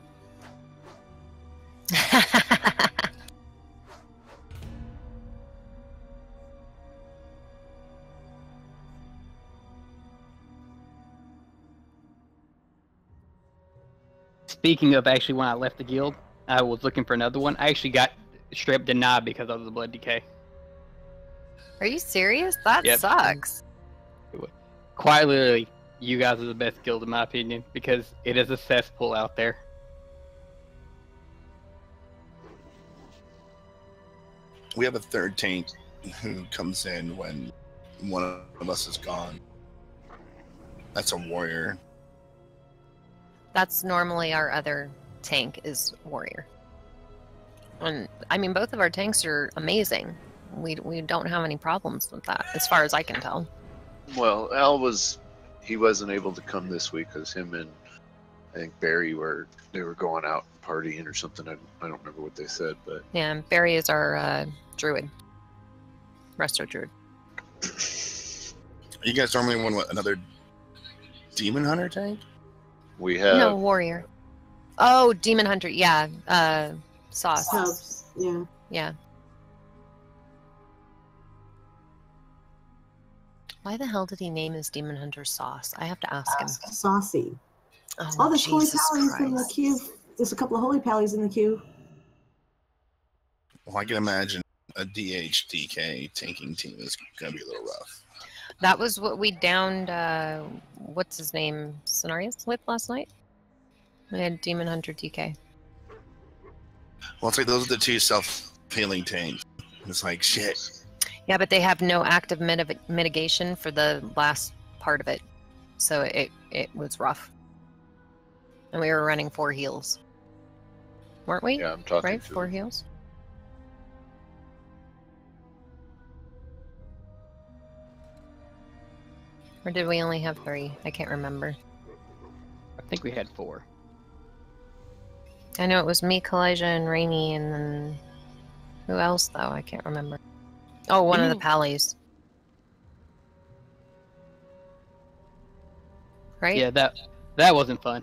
Speaking of, actually, when I left the guild, I was looking for another one. I actually got straight up denied because of the blood decay. Are you serious? That Yep. sucks. Quite literally, you guys are the best guild in my opinion because it is a cesspool out there. We have a 3rd tank who comes in when one of us is gone. That's a warrior. That's normally our other tank is warrior. And I mean, both of our tanks are amazing. We don't have any problems with that, as far as I can tell. well, he wasn't able to come this week because him and I think Barry were going out partying or something. I don't remember what they said, but Yeah, and Barry is our druid, resto druid. You guys normally run what, another demon hunter tank? we have No, warrior. Oh, demon hunter. Yeah, sauce. Subs. Yeah. Yeah. Why the hell did he name his demon hunter Sauce? I have to ask him. Saucy. Oh, there's holy Jesus pallies in the Christ. queue. There's a couple of holy pallies in the queue. Well, I can imagine a DHDK tanking team is going to be a little rough. That was what we downed, what's his name, Cenarius with last night? We had Demon Hunter DK. Well, it's like those are the 2 self-healing tanks. It's like, shit. Yeah, but they have no active mitigation for the last part of it. So it was rough. And we were running 4 heals. Weren't we? Yeah, I'm talking right? to 4 him. heals? Or did we only have 3? I can't remember. I think we had 4. I know it was me, Kalijah, and Rainy, and then who else though? I can't remember. Oh, one of the pallies. Right? Yeah, that wasn't fun.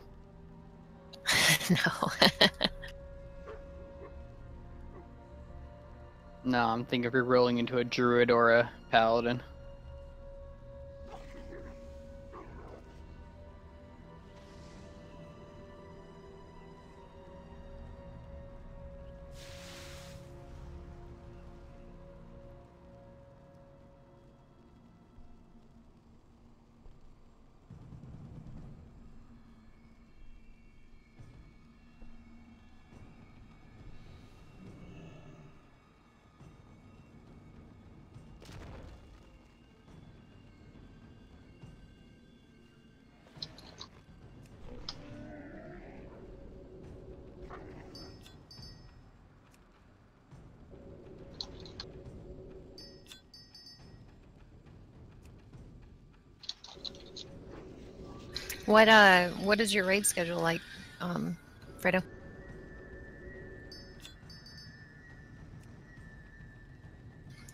No. No, I'm thinking of re-rolling into a druid or a paladin. What is your raid schedule like, Fredo?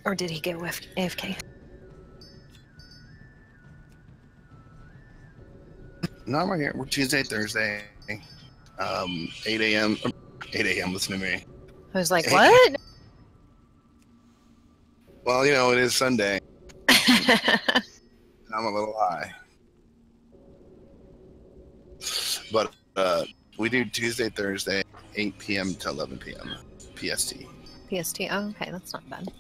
Or did he go AFK? No, I'm right here. We're Tuesday, Thursday, 8 a.m. 8 a.m. Listen to me. I was like, what? Well, you know, it is Sunday. I'm a little high. But we do Tuesday, Thursday, 8 p.m. to 11 p.m. PST. PST? Oh, okay, that's not bad.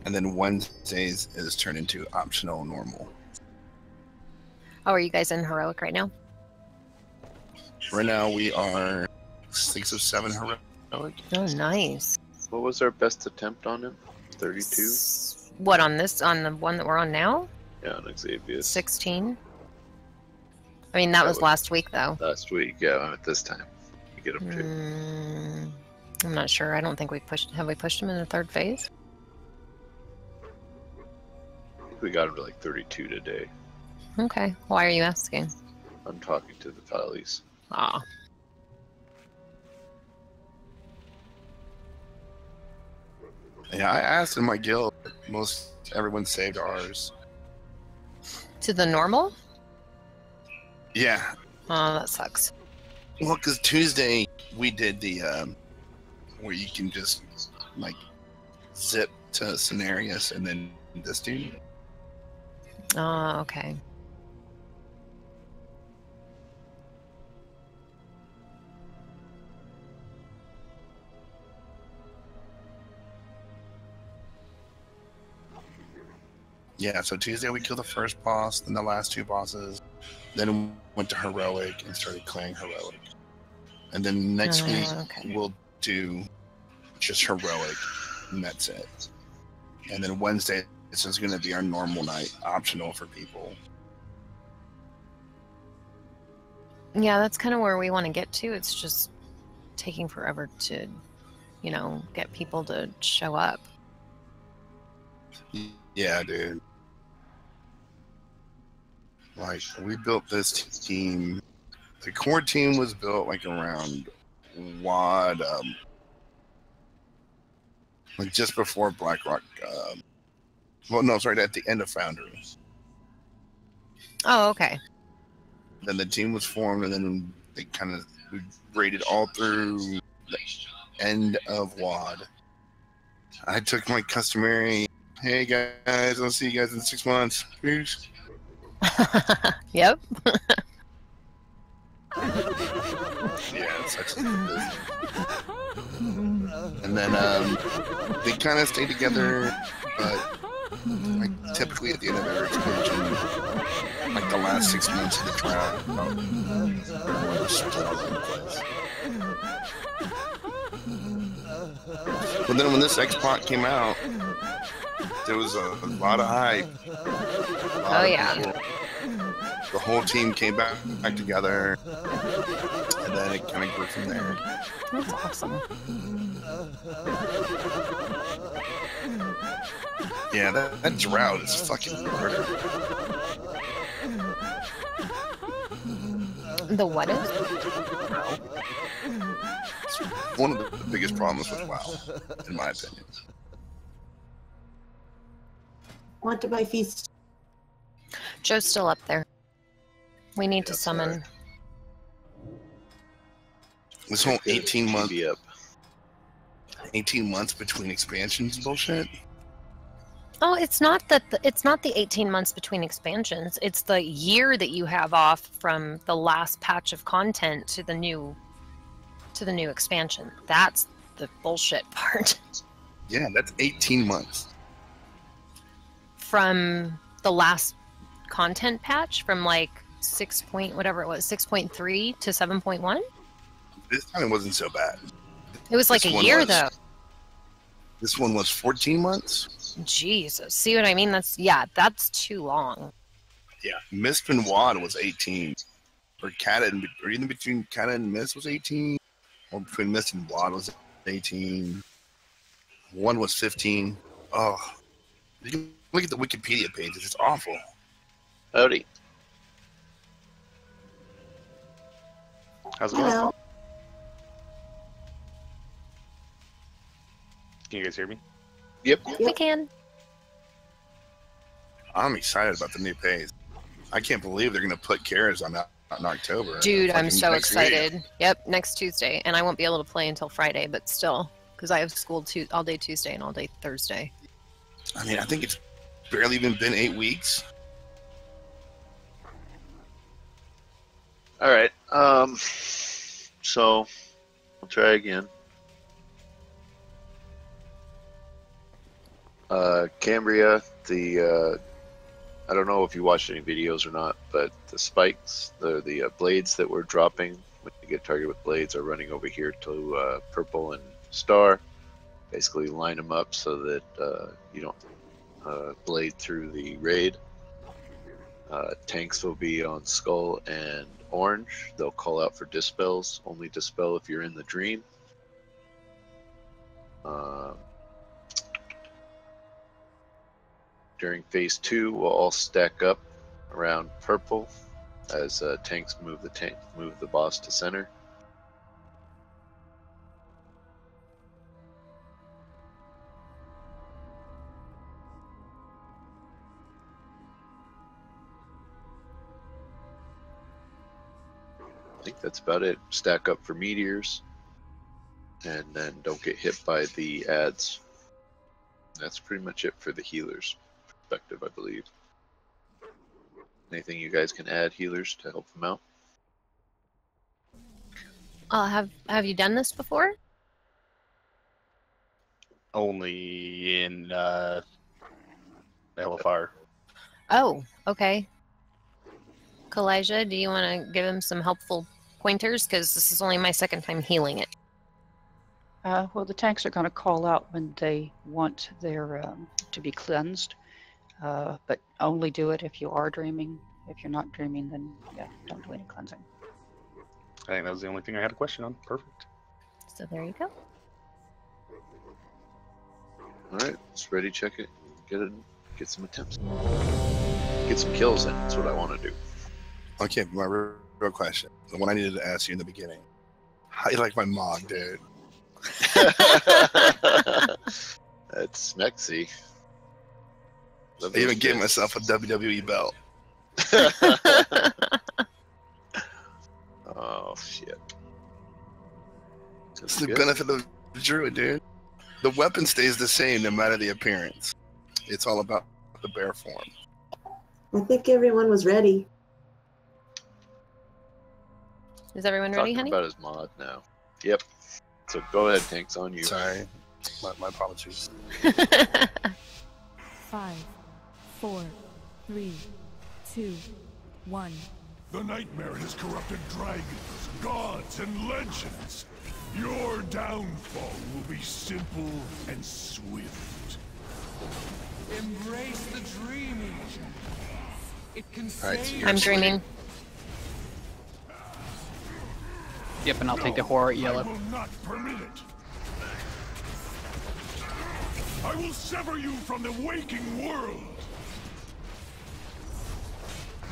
And then Wednesdays is turned into optional normal. Oh, are you guys in heroic right now? Right now we are 6 of 7 heroic. Oh, nice. What was our best attempt on him? 32? What, on this? On the one that we're on now? Yeah, on Xavius. 16? I mean, that was last week, though. Last week, yeah, at this time. You get him too. I'm not sure. I don't think we pushed... Have we pushed him in the third phase? I think we got him to like 32 today. Okay. Why are you asking? I'm talking to the Pallies. Ah. Yeah, I asked in my guild. Everyone saved ours. To the normal? Yeah. Oh, that sucks. Well, because Tuesday we did the where you can just like zip to Cenarius and then this dude. Oh, okay. Yeah, so Tuesday we killed the first boss, then the last 2 bosses, then went to heroic and started clearing heroic. And then next week we'll do just heroic, and that's it. And then Wednesday it's just going to be our normal night, optional for people. Yeah, that's kind of where we want to get to. It's just taking forever to, you know, get people to show up. Yeah, dude. Like, we built this team. The core team was built like around WAD, like just before BlackRock. Well, no, sorry, at the end of Foundry. Oh, okay. Then the team was formed, and then they kind of raided all through the end of WAD. I took my customary, hey guys, I'll see you guys in 6 months. Peace. Yep. Yeah, it's such a business. And then they kind of stay together, but like typically at the end of their expansion, like the last 6 months of the trial, split all over the place. But then when this X-Plot came out, there was a lot of hype. Oh yeah. The whole team came back together, and then it kind of grew from there. That's awesome. Yeah, that drought is fucking murder. The what is? It's one of the biggest problems with WoW, in my opinion. Want to buy feast? Joe's still up there. We need to summon. Right. This whole 18 months between expansions bullshit. Oh, it's not that. It's not the 18 months between expansions. It's the year that you have off from the last patch of content to the new expansion. That's the bullshit part. Yeah, that's 18 months. From the last content patch, from like 6.3 to 7.1. This time it wasn't so bad. It was like a year though. This one was 14 months. Jesus, see what I mean? That's too long. Yeah, Mist and Wad was 18. Or either between Kata and Mist was 18, or between Mist and Wad was 18. One was 15. Oh, you can look at the Wikipedia page. It's awful. Howdy. How's it going? Hello. Can you guys hear me? Yep. We can. I'm excited about the new page. I can't believe they're going to put Kara's on that in October. Dude, I'm so next excited. week. Yep, next Tuesday. And I won't be able to play until Friday, but still. Because I have school all day Tuesday and all day Thursday. I mean, I think it's barely even been 8 weeks. All right. So I'll try again. Cambria, I don't know if you watched any videos or not, but the spikes, the blades that we're dropping when you get targeted with blades are running over here to purple and star. Basically line them up so that you don't blade through the raid. Tanks will be on skull and orange. They'll call out for dispels. Only dispel if you're in the dream. During phase 2, we'll all stack up around purple as tanks move the boss to center. I think that's about it. Stack up for meteors, and then don't get hit by the ads. That's pretty much it for the healers. Perspective, I believe. Anything you guys can add, healers, to help them out? Have you done this before? Only in LFR. Oh, okay. Kalijah, do you want to give him some helpful pointers? Because this is only my second time healing it. Well, the tanks are going to call out when they want their to be cleansed, but only do it if you are dreaming. If you're not dreaming, then yeah, don't do any cleansing. I think that was the only thing I had a question on. Perfect. So there you go. All right, let's ready check it. Get some attempts. Get some kills in. That's what I want to do. Okay, my real question. The one I needed to ask you in the beginning. How you like my mod, dude? That's smexy. I even gave myself a WWE belt. Oh shit! It's the benefit of the druid, dude. The weapon stays the same no matter the appearance. It's all about the bear form. I think everyone was ready. Is everyone ready, honey? About his mod now. Yep. So go ahead, tanks, on you. Sorry, my apologies. 5, 4, 3, 2, 1. The nightmare has corrupted dragons, gods, and legends. Your downfall will be simple and swift. Embrace the dreaming. It can Alright, save. so I'm dreaming. Yep, and I'll take the horror I yellow. will not permit it. I will sever you from the waking world.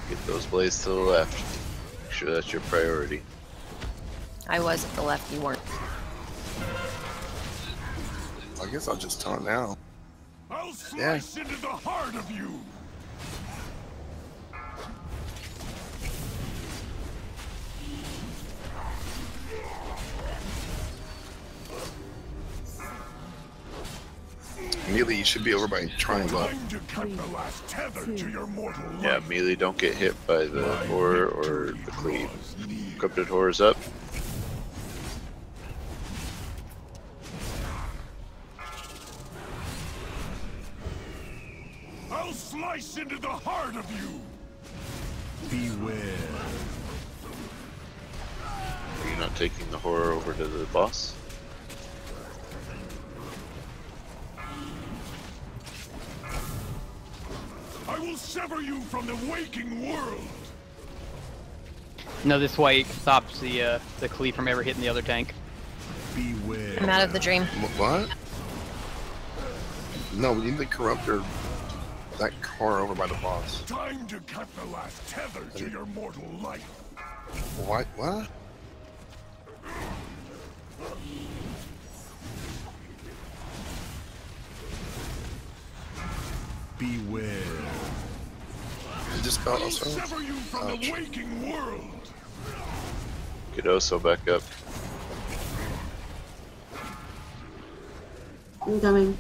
Get those blades to the left. Make sure that's your priority. I was at the left, you weren't. I guess I'll just tell it now. I'll slice into the heart of you. Melee, you should be over by triangle. Time to cut the last tether to your mortal life. Yeah, melee don't get hit by the horror or the cleave. Corrupted horror's up. I'll slice into the heart of you. Beware. Are you not taking the horror over to the boss? I will sever you from the waking world. No, this way it stops the cleave from ever hitting the other tank. Beware. I'm out of the dream. What? No, we need the corruptor. That car over by the boss. Time to cut the last tether to your mortal life. What? What? Beware. Just I will sever you from the waking world. Get Oso back up. Incoming.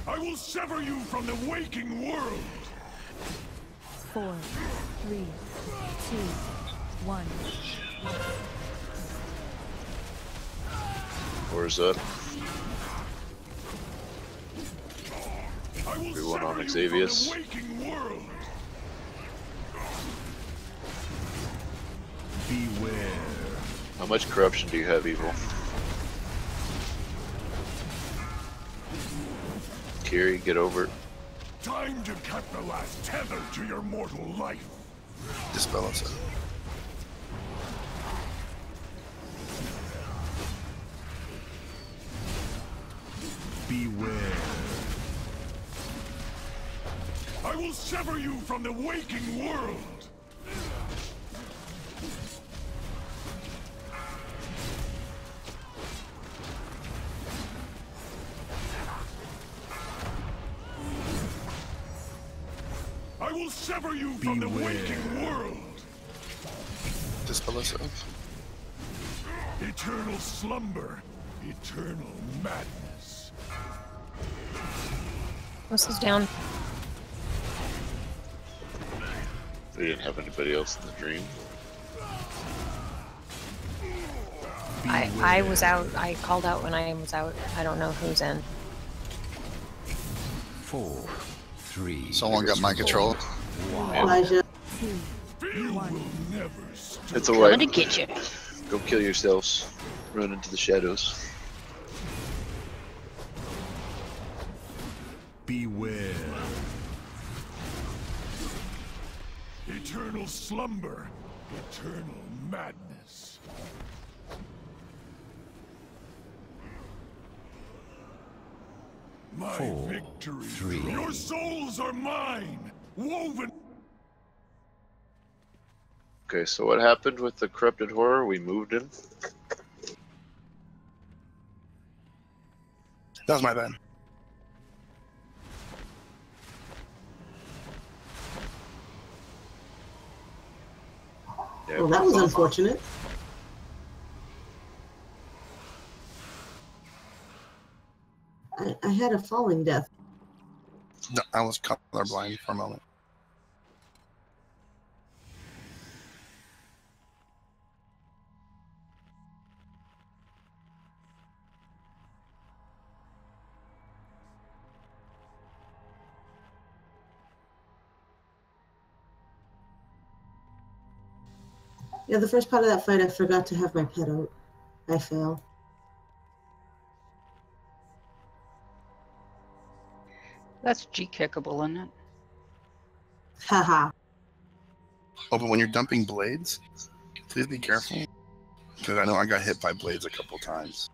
I will sever you from the waking world. 4, 3, 2, 1. Horror's up. I will Everyone sever on you Xavius. from the waking world. Beware. How much corruption do you have, Evil? Kiri, get over it. Time to cut the last tether to your mortal life. Dispel us. Beware. I will sever you from the waking world. I will sever you from the waking world. Dispel us. Eternal slumber, eternal madness. This is down. We didn't have anybody else in the dream. I was out. I called out when I was out. I don't know who's in. 4, 3. Someone got my control. Elijah. 2, 1. It's alright. Coming to get you. Go kill yourselves. Run into the shadows. Beware. Eternal slumber, eternal madness. My 4, victory. 3. Your souls are mine, woven. Okay, so what happened with the corrupted horror? We moved him. That was my bad. Yeah, Well, that was unfortunate. I had a falling death. No, I was colorblind for a moment. Yeah, the first part of that fight, I forgot to have my pet out. I fail. That's G-kickable, isn't it? Haha. Oh, but when you're dumping blades, please be careful. Because I know I got hit by blades a couple times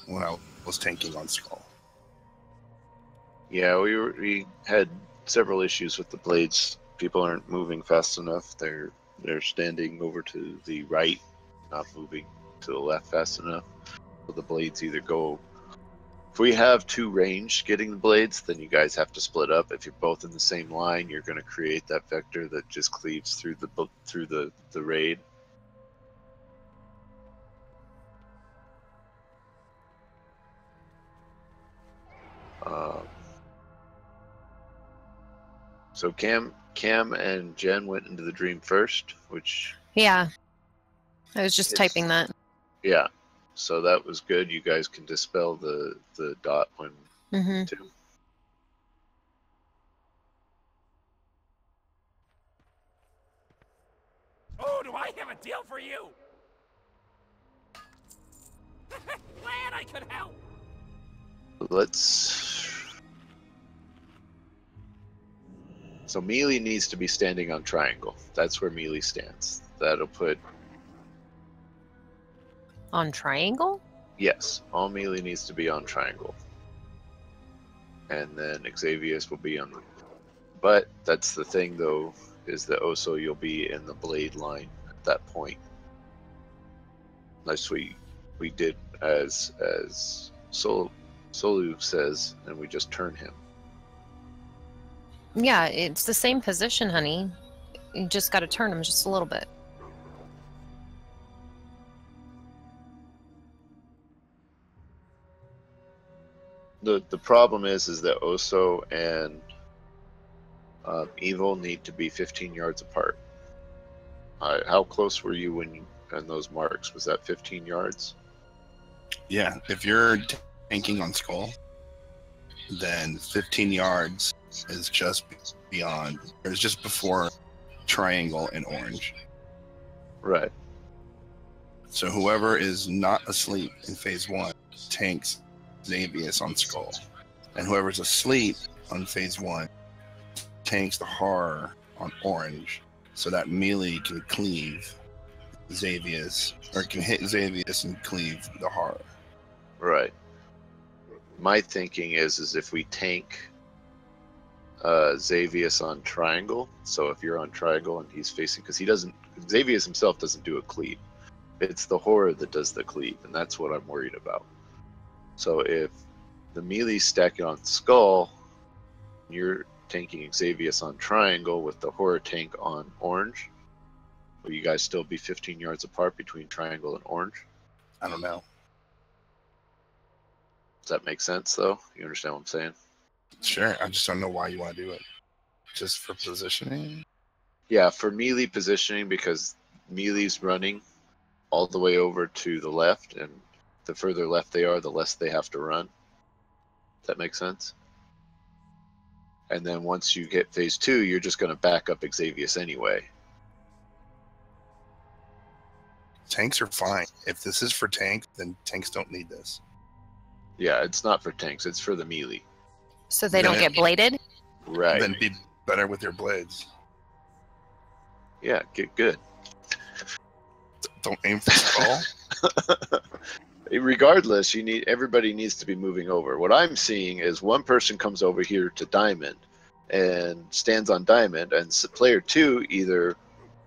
when I was tanking on Skull. Yeah, we had several issues with the blades. People aren't moving fast enough. They're standing over to the right not moving to the left fast enough. So the blades either go. If we have two ranged getting the blades, then you guys have to split up. If you're both in the same line, you're going to create that vector that just cleaves through the raid. So Cam and Jen went into the dream first, which Yeah. I was just typing that. yeah. So that was good. You guys can dispel the dot when two. Oh, do I have a deal for you? Glad I could help. So melee needs to be standing on triangle. That's where melee stands. That'll put. On triangle? Yes, all melee needs to be on triangle. And then Xavius will be on. But that's the thing, though, is that also you'll be in the blade line at that point. Unless we did as Solu says, and we just turn him. Yeah, it's the same position, honey. You just got to turn him just a little bit. The problem is that Oso and Evil need to be 15 yards apart. How close were you when on those marks? Was that 15 yards? Yeah, if you're tanking on Skull, then 15 yards is just beyond, or is just before triangle and orange. Right. So whoever is not asleep in phase 1 tanks Xavius on Skull, and whoever's asleep on phase 1 tanks the horror on orange, so that melee can cleave Xavius, or can hit Xavius and cleave the horror. Right. My thinking is if we tank Xavius on triangle, so if you're on triangle and he's facing, because Xavius himself doesn't do a cleave. It's the horror that does the cleave, and that's what I'm worried about. So if the melee's stacking on Skull, you're tanking Xavius on triangle with the horror tank on orange, will you guys still be 15 yards apart between triangle and orange? I don't know. Does that make sense, though? You understand what I'm saying? Sure, I just don't know why you want to do it. Just for positioning? Yeah, for melee positioning, because melee's running all the way over to the left, and the further left they are, the less they have to run. Does that make sense? And then once you get phase 2, you're just going to back up Xavius anyway. Tanks are fine. If this is for tanks, then tanks don't need this. Yeah, it's not for tanks. It's for the melee. So they don't get bladed? Right. Then be better with your blades. Yeah, get good. Don't aim for Skull. Regardless, everybody needs to be moving over. What I'm seeing is one person comes over here to Diamond and stands on Diamond, and player 2 either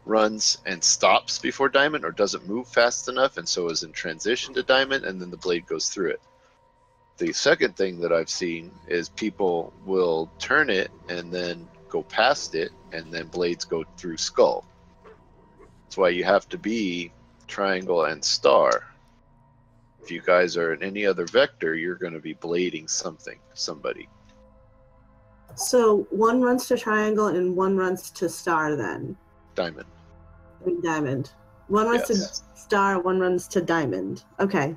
runs and stops before Diamond or doesn't move fast enough, and so is in transition to Diamond, and then the blade goes through it. The second thing that I've seen is people will turn it and then go past it, and then blades go through Skull. That's why you have to be triangle and star. If you guys are in any other vector, you're going to be blading somebody. So one runs to triangle and one runs to star then? Diamond. Diamond. One runs to star, one runs to diamond. Okay.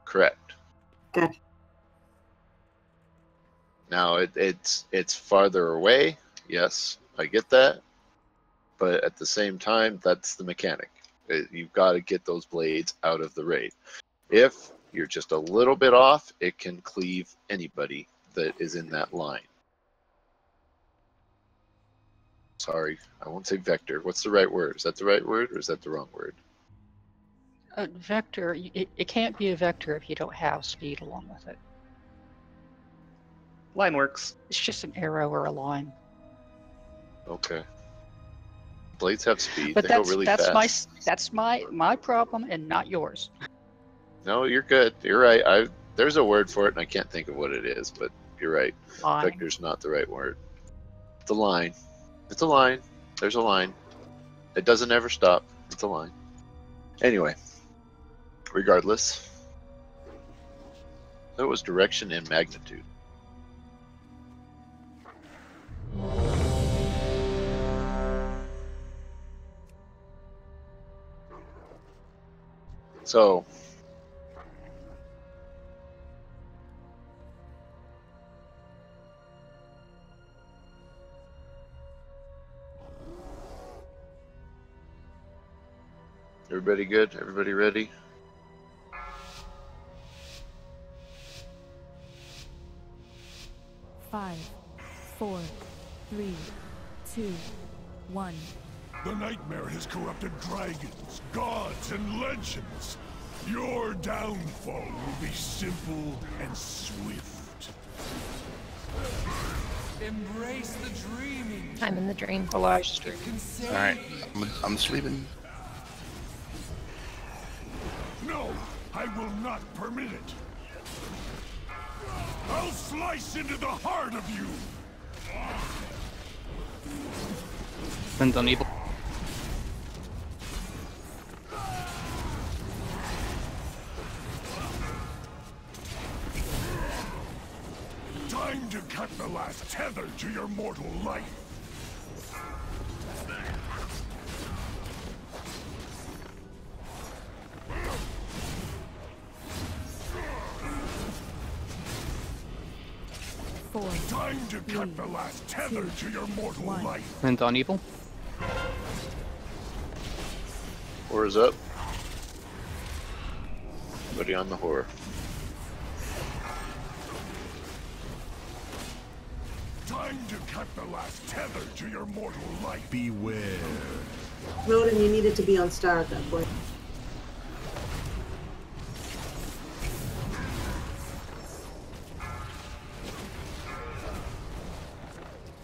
Correct. Gotcha. Now, it's farther away. Yes, I get that. But at the same time, that's the mechanic. You've got to get those blades out of the raid. If you're just a little bit off, it can cleave anybody that is in that line. Sorry, I won't say vector. What's the right word? Is that the right word or is that the wrong word? A vector, it can't be a vector if you don't have speed along with it. Line works. It's just an arrow or a line. Okay. Blades have speed. But They that's go really fast. that's my problem and not yours. No, you're good. You're right. There's a word for it, and I can't think of what it is, but you're right. Line. Vector's not the right word. It's a line. It's a line. There's a line. It doesn't ever stop. It's a line. Anyway, regardless, that was direction and magnitude. So, everybody good? Everybody ready? Five, 4, 3, 2, 1. The nightmare has corrupted dragons, gods, and legends. Your downfall will be simple and swift. Embrace the dreaming. I'm in the dream. Elijah's It can save Alright, I'm sleeping. No, I will not permit it. I'll slice into the heart of you. Depends on evil. Time to cut the last tether to your mortal life. Time to cut the last tether to your mortal life. Depends on evil. Horror's up. Everybody on the horror. Time to cut the last tether to your mortal life. Beware. Roden, you needed to be on star at that point.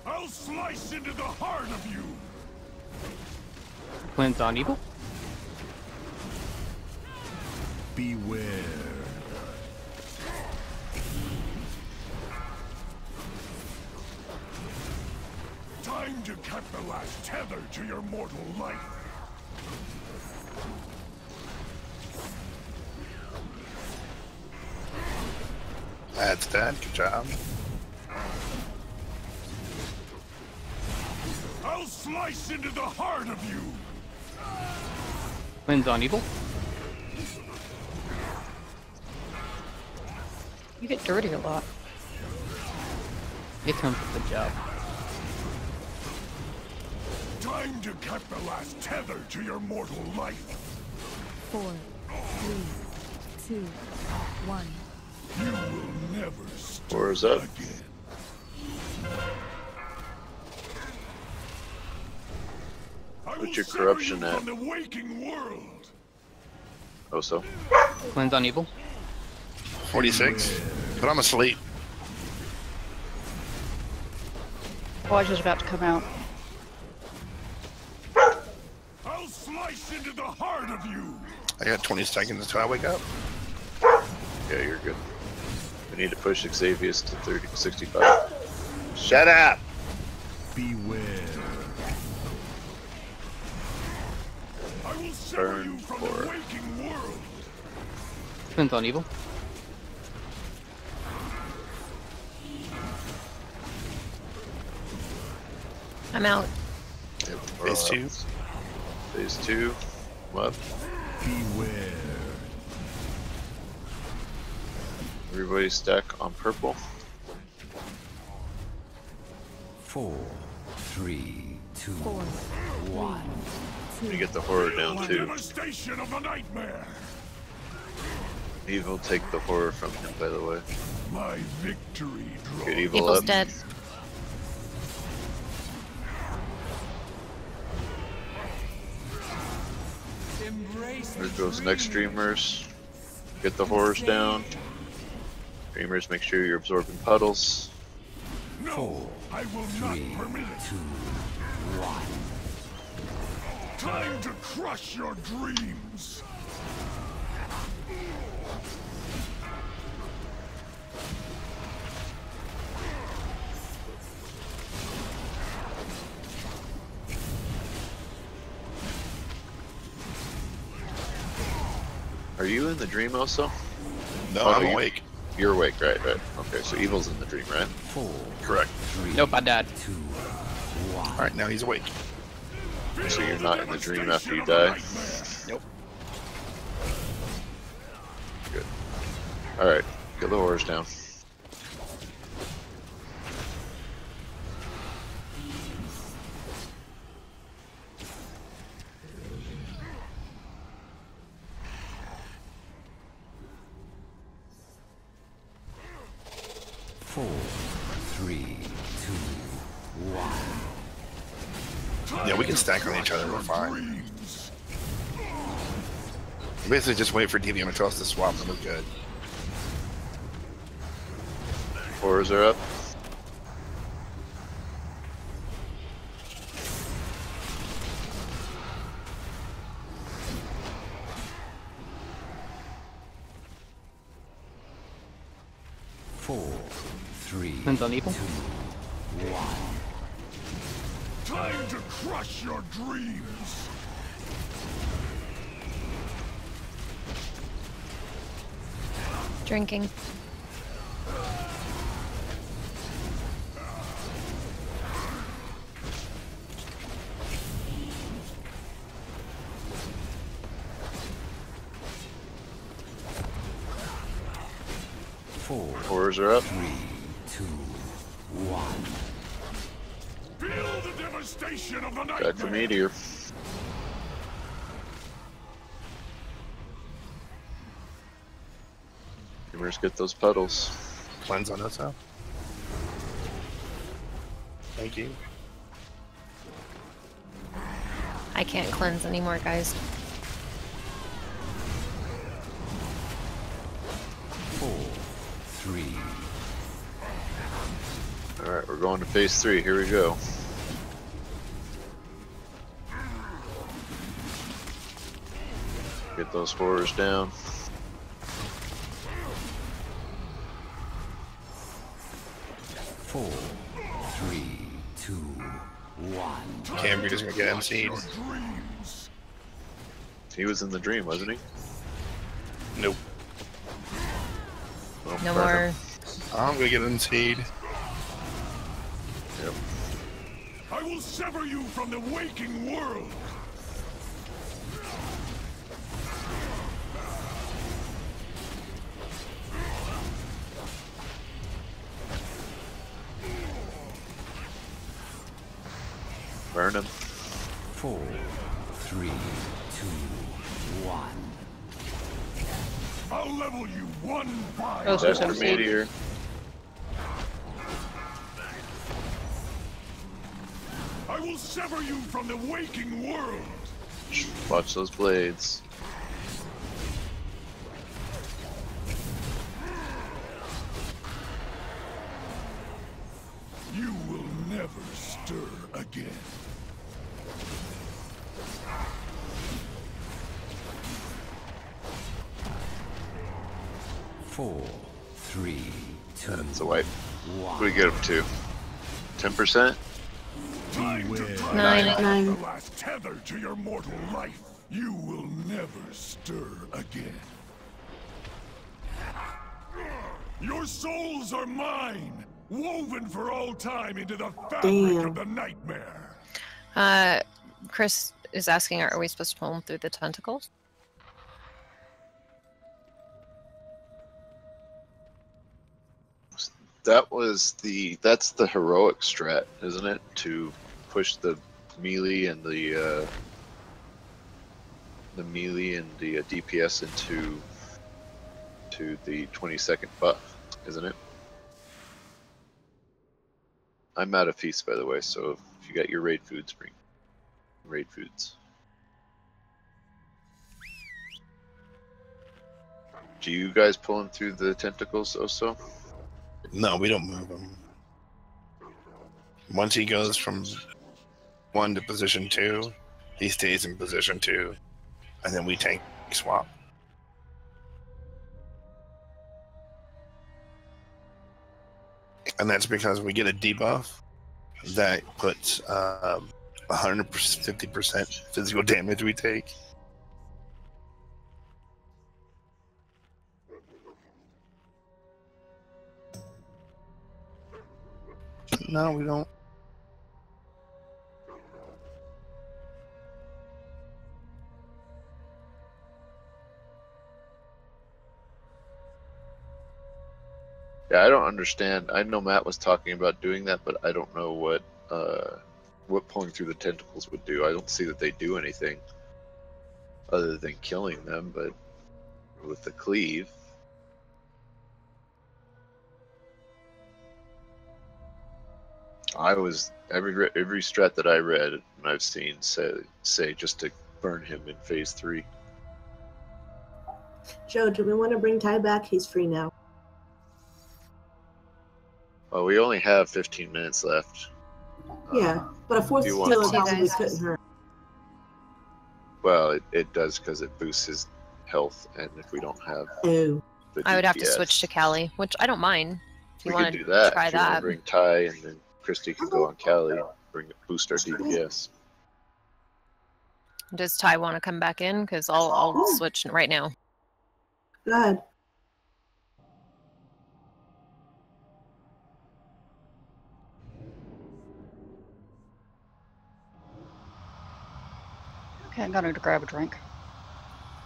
I'll slice into the heart of you. Depends on evil. Beware. Time to cut the last tether to your mortal life. That's that. Good job. I'll slice into the heart of you. Depends on evil. You get dirty a lot. It comes with the job. Time to cut the last tether to your mortal life. 4, 3, 2, 1. You will never stop Horror's up. again. What's your corruption at? From the waking world. Oh, so? Depends on evil. 46. But I'm asleep. Elijah's about to come out. I'll slice into the heart of you. I got 20 seconds until I wake up. Yeah, you're good. We need to push Xavius to 65. Shut up! Beware. I will sever Burn you from for the waking world. Depends on evil. I'm out. Yep, Phase 2. Phase 2. Come up. Beware. Everybody stack on purple. 4, 3, 2, 1. You get the horror down The too. devastation of the nightmare. Evil, take the horror from him, by the way. My victory draws. Get evil Evil's up. dead. There goes next streamers. Get the horrors down. Streamers, make sure you're absorbing puddles. No, I will not permit it. 2, 1. Time to crush your dreams. Are you in the dream also? No, Oh, I'm awake. You're awake, right? Okay, so Evil's in the dream, right? 4, Correct. 3, Nope, I died. 2, 1. All right, now he's awake. So you're not in the dream after you die? Nope. Good. Alright, get the horrors down. Four, 3, 2, 1. Yeah, we can stack on each other. We're fine. Basically, just wait for DBM and Trust to swap and we're good. Horrors are up. Four, 3, Depends on Evil. 2, 1. Time to crush your dreams. Drinking. Four, Horrors are up. 3, 2, 1. Feel the devastation of the Back nightmare. for Meteor. Gamers, get those puddles. Cleanse on us now. Thank you. I can't cleanse anymore, guys. 4, 3. Alright, we're going to phase 3. Here we go. Get those horrors down. Four, 3, 2, 1. Cambridge is gonna get MC'd. He was in the dream, wasn't he? Nope. Well, No burn more. him. I'm gonna get MC'd. Yep. I will sever you from the waking world. Burn him. 4, 3, 2, 1. I'll level you one by Oh, so Back for MC. Meteor. I will sever you from the waking world. Watch those blades. You will never stir again. Four, 3, 2, That's a wipe. 1. What do we get him to? 10%? Time to tie Nine. the last tether to your mortal life. You will never stir again. Your souls are mine, woven for all time into the fabric of the nightmare. Chris is asking, are we supposed to pull him through the tentacles? That's the heroic strat, isn't it? To push the melee and the DPS into the 20-second buff, isn't it? I'm out of feast, by the way, so if you got your raid foods, bring raid foods. Do you guys pull him through the tentacles also? No, we don't move him. Once he goes from 1 to position 2, he stays in position 2, and then we tank swap. And that's because we get a debuff that puts 150% physical damage we take. No, we don't. Yeah, I don't understand. I know Matt was talking about doing that, but I don't know what pulling through the tentacles would do. I don't see that they do anything other than killing them, but with the cleave. I was every strat that I read and I've seen say just to burn him in phase 3. Joe, do we want to bring Ty back? He's free now. Well, we only have 15 minutes left. Yeah, but a fourth you skill want- probably couldn't hurt. Well, it does because it boosts his health, and if we don't have Oh. the I would have to DPS, switch to Callie, which I don't mind. If you we want could to do that. try If you want to that. bring Ty, and then Christy can go on Callie, boost our DPS. Does Ty want to come back in? Because I'll switch right now. Go ahead. Okay, I'm going to grab a drink.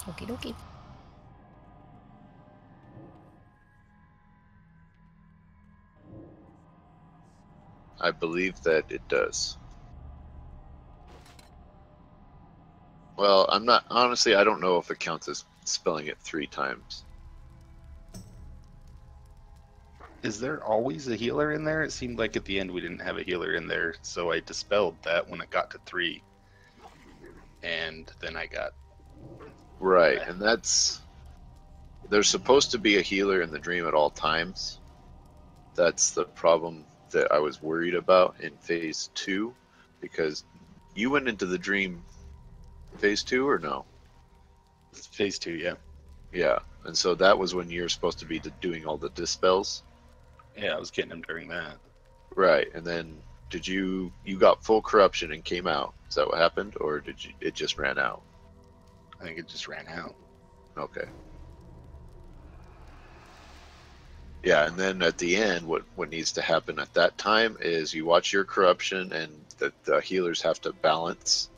Okie dokie. I believe that it does. Well, I'm not honestly. I don't know if it counts as spelling it 3 times. Is there always a healer in there? It seemed like at the end we didn't have a healer in there, so I dispelled that when it got to 3. And then I got... Right, and that's... There's supposed to be a healer in the dream at all times. That's the problem that I was worried about in phase 2, because you went into the dream phase 2 or no? Phase 2, yeah. Yeah, and so that was when you're supposed to be doing all the dispels. Yeah, I was getting him during that. Right, and then did you got full corruption and came out? Is that what happened, or did it just ran out? I think it just ran out. Okay. Yeah, and then at the end, what needs to happen at that time is you watch your corruption, and the healers have to balance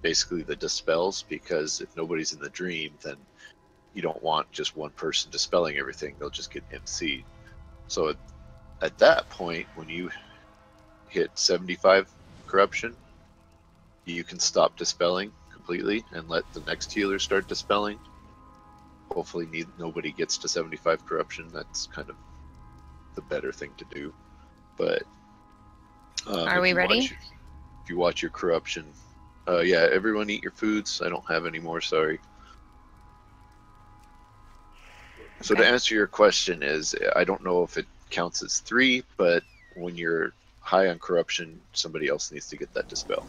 basically the dispels, because if nobody's in the dream, then you don't want just one person dispelling everything. They'll just get MC'd. So at that point, when you hit 75 corruption, you can stop dispelling completely and let the next healer start dispelling. Hopefully nobody gets to 75 corruption. That's kind of the better thing to do. But Are we ready? If you watch your corruption, yeah, everyone eat your foods. I don't have any more, sorry. So to answer your question is, I don't know if it counts as 3, but when you're high on corruption, somebody else needs to get that dispel.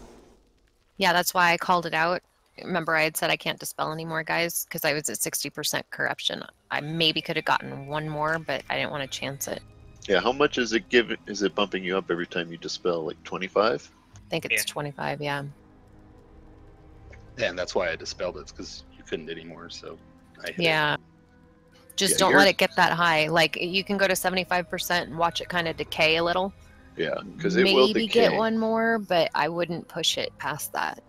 Yeah, that's why I called it out. Remember, I had said I can't dispel anymore, guys, because I was at 60% corruption. I maybe could have gotten one more, but I didn't want to chance it. Yeah, how much is it giving? Is it bumping you up every time you dispel? Like 25? I think it's 25, yeah. Yeah, and that's why I dispelled it, because you couldn't anymore, so I hit Yeah. it. Just Yeah, don't let it get that high. Like, you can go to 75% and watch it kind of decay a little. Yeah, because it will decay. Maybe get one more, but I wouldn't push it past that.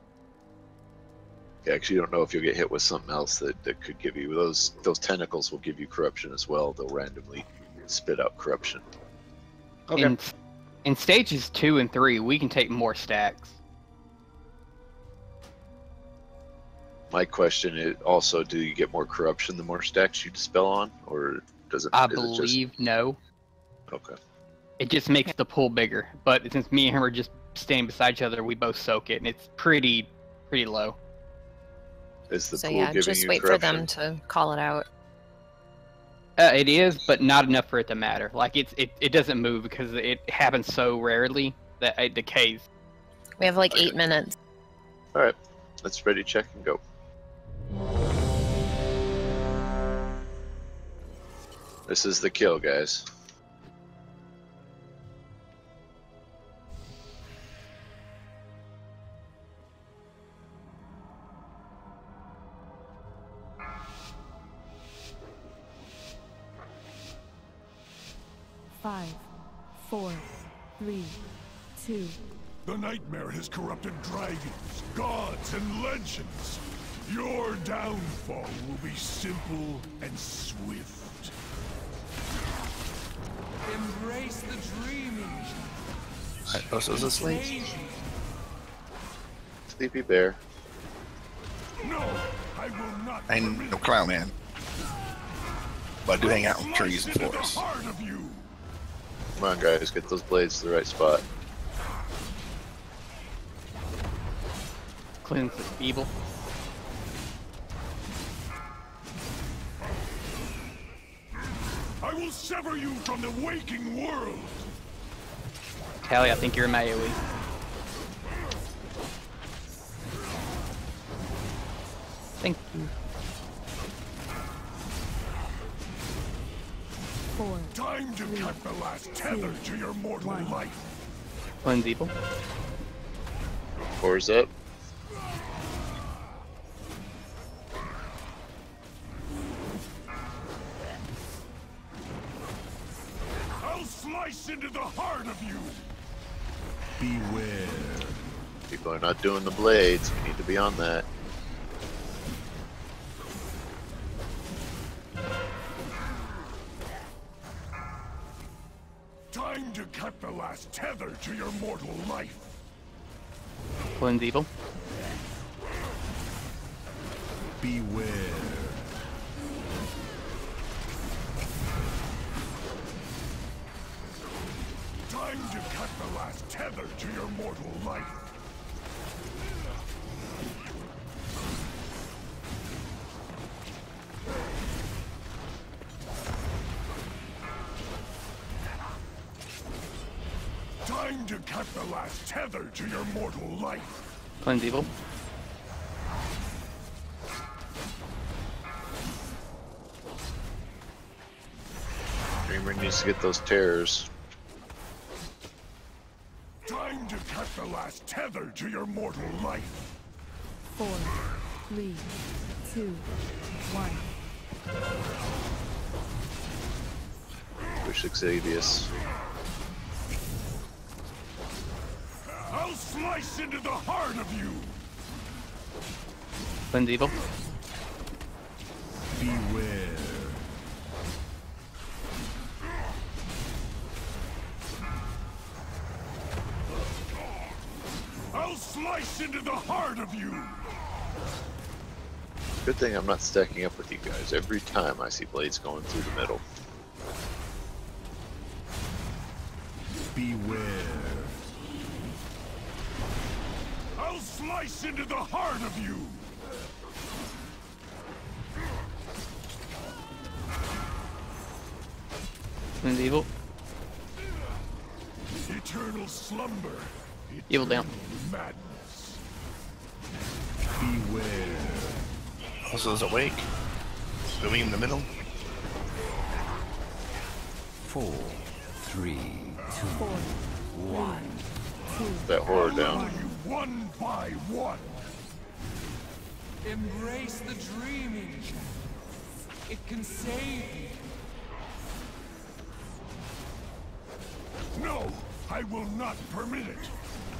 Yeah, because you don't know if you'll get hit with something else that could give you those tentacles will give you corruption as well. They'll randomly spit out corruption. Okay. In stages 2 and 3, we can take more stacks. My question is also, do you get more corruption the more stacks you dispel on, or does it? I is it just... believe no. Okay. It just makes the pool bigger. But since me and him are just staying beside each other, we both soak it, and it's pretty low. Is the So pool yeah, giving just you wait corruption? for them to call it out. It is, but not enough for it to matter. Like it doesn't move because it happens so rarely that it decays. We have like 8 minutes. All right. Let's ready, check, and go. This is the kill, guys. Five, 4, 3, 2. The nightmare has corrupted dragons, gods, and legends. Your downfall will be simple and swift. Embrace the dreaming. Oh, so is this asleep? Sleepy bear. No, I will not. I ain't no clown man. But I do hang out in trees and forests. Come on, guys, get those blades to the right spot. Cleanse the feeble. I will sever you from the waking world. Tally, I think you're a AoE. Thank you. 4. Time to cut the last tether to your mortal life. Cleanse evil. 4's up. I'll slice into the heart of you. Beware. People are not doing the blades. We need to be on that. Time to cut the last tether to your mortal life. Cleanse evil. Beware. Time to cut the last tether to your mortal life. Time to cut the last tether to your mortal life. Cleanse evil. Dreamer needs to get those terrors. Time to cut the last tether to your mortal life. 4, 3, 2, 1. Push Xavius. I'll slice into the heart of you. Cleanse evil. Beware. I'll slice into the heart of you. Good thing I'm not stacking up with you guys. Every time I see blades going through the middle. Beware. I'll slice into the heart of you. Cleanse evil. Eternal slumber. Evil down. Madness. Beware. Also is awake. Moving in the middle. 4, 3, 2, 1. That horror down. One by one. Embrace the dreaming. It can save you. No, I will not permit it.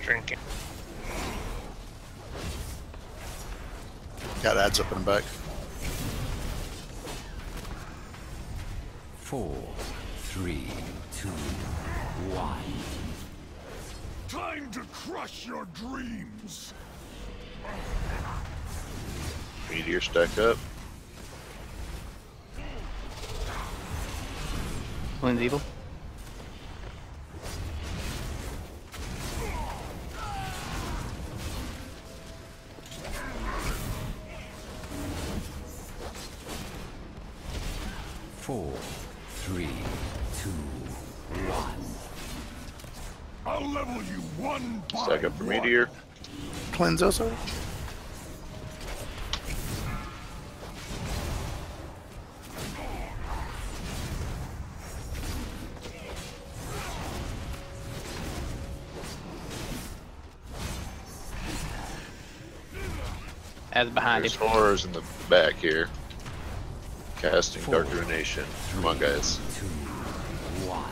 Drinking. Got ads up and back. 4, 3, 2, 1. Time to crush your dreams. Meteor stack up. Cleanse evil. Four, 3, 2, 1. I'll level you one by Stack up for one. Meteor. Cleanse also. As behind There's him. horrors in the back here. Casting 4, Dark Ruination. Come on, guys. 2, 1.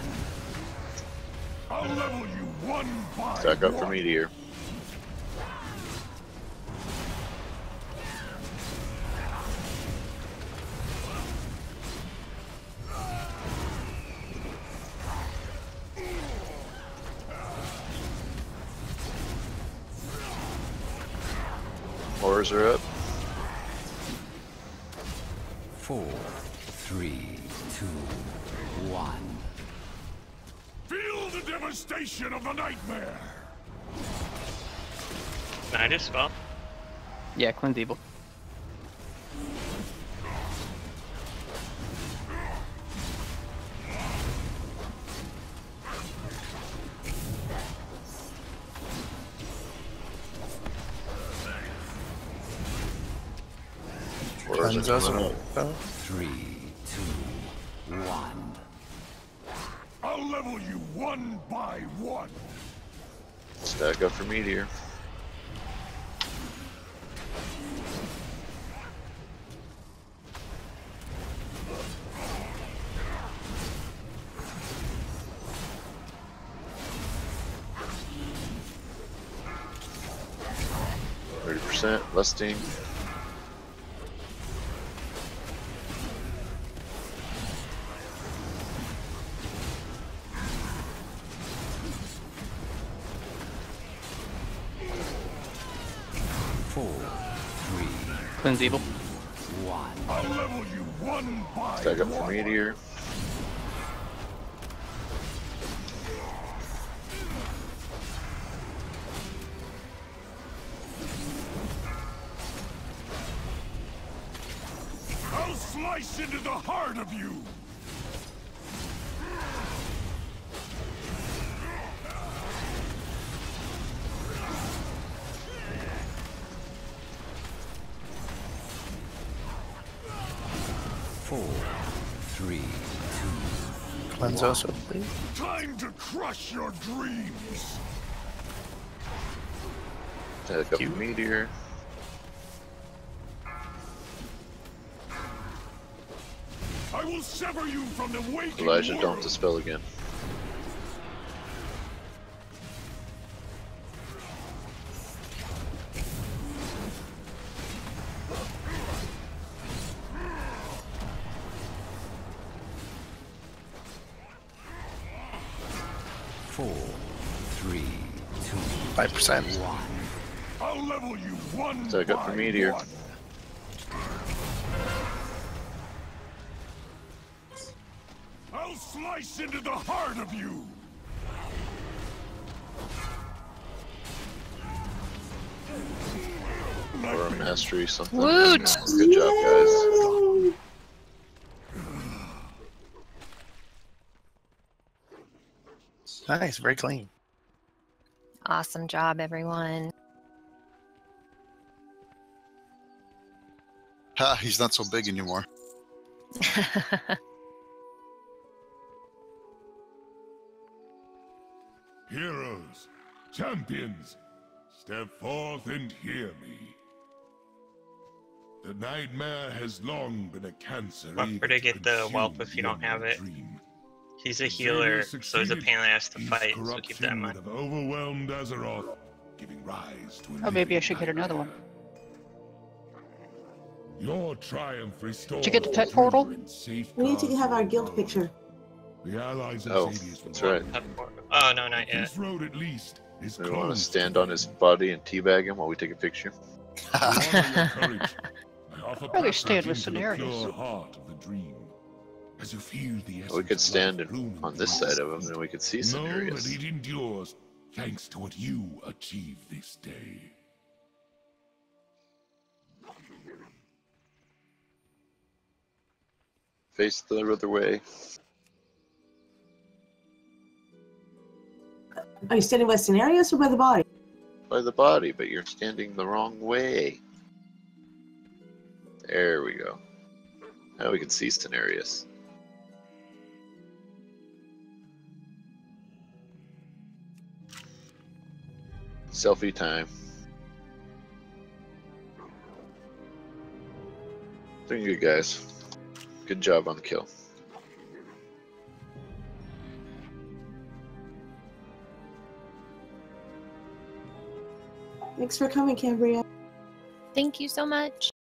I'll level you one by Stack up for one. Meteor. Horrors are up. 4, 3, 2, 1. Feel the devastation of the nightmare. Can I dispel? Yeah, cleanse evil. Horrors Cleanse are us. coming up. 3, 2, 1. I'll level you one by one. Stack up for Meteor. %, Lusting. Cleanse evil. 1. I'll level you one by Stack up for one. Meteor. I'll slice into the heart of you. Four, 3, 2. Cleanse us, please. Time to crush your dreams. Stack up for Meteor. I will sever you from the waking Elijah, world. don't dispel again. Four, 3, 2. 5%. 1. I'll level you one Stack up for by Meteor. one. I'll slice into the heart of you. Or a mastery, something. Woot! Good job, guys. Nice, very clean. Awesome job, everyone. Ha, he's not so big anymore. Heroes, champions, step forth and hear me. The nightmare has long been a cancer. Remember to get the whelp if you don't have it. He's a healer, so he's a pain in the ass to fight, so keep that in mind. Have overwhelmed Azeroth, giving rise to a Oh, maybe I should living get another one. nightmare. Your triumph restores Did you get the pet portal? We need to have our guild picture. The allies of Oh, Xavius that's right. Oh, no, not yet. This road at least is We want to closed. stand on his body and teabag him while we take a picture. To honor your courage, I offer Rather passage stand with into the Cenarius. pure heart of the dream. As you feel the We could essence stand of life bloom on this through side you. of him and we could see Know that Cenarius. it endures thanks to what you achieve this day. Face the other way. Are you standing by Cenarius or by the body? By the body, but you're standing the wrong way. There we go. Now we can see Cenarius. Selfie time. Doing good, guys. Good job on the kill. Thanks for coming, Cambria. Thank you so much.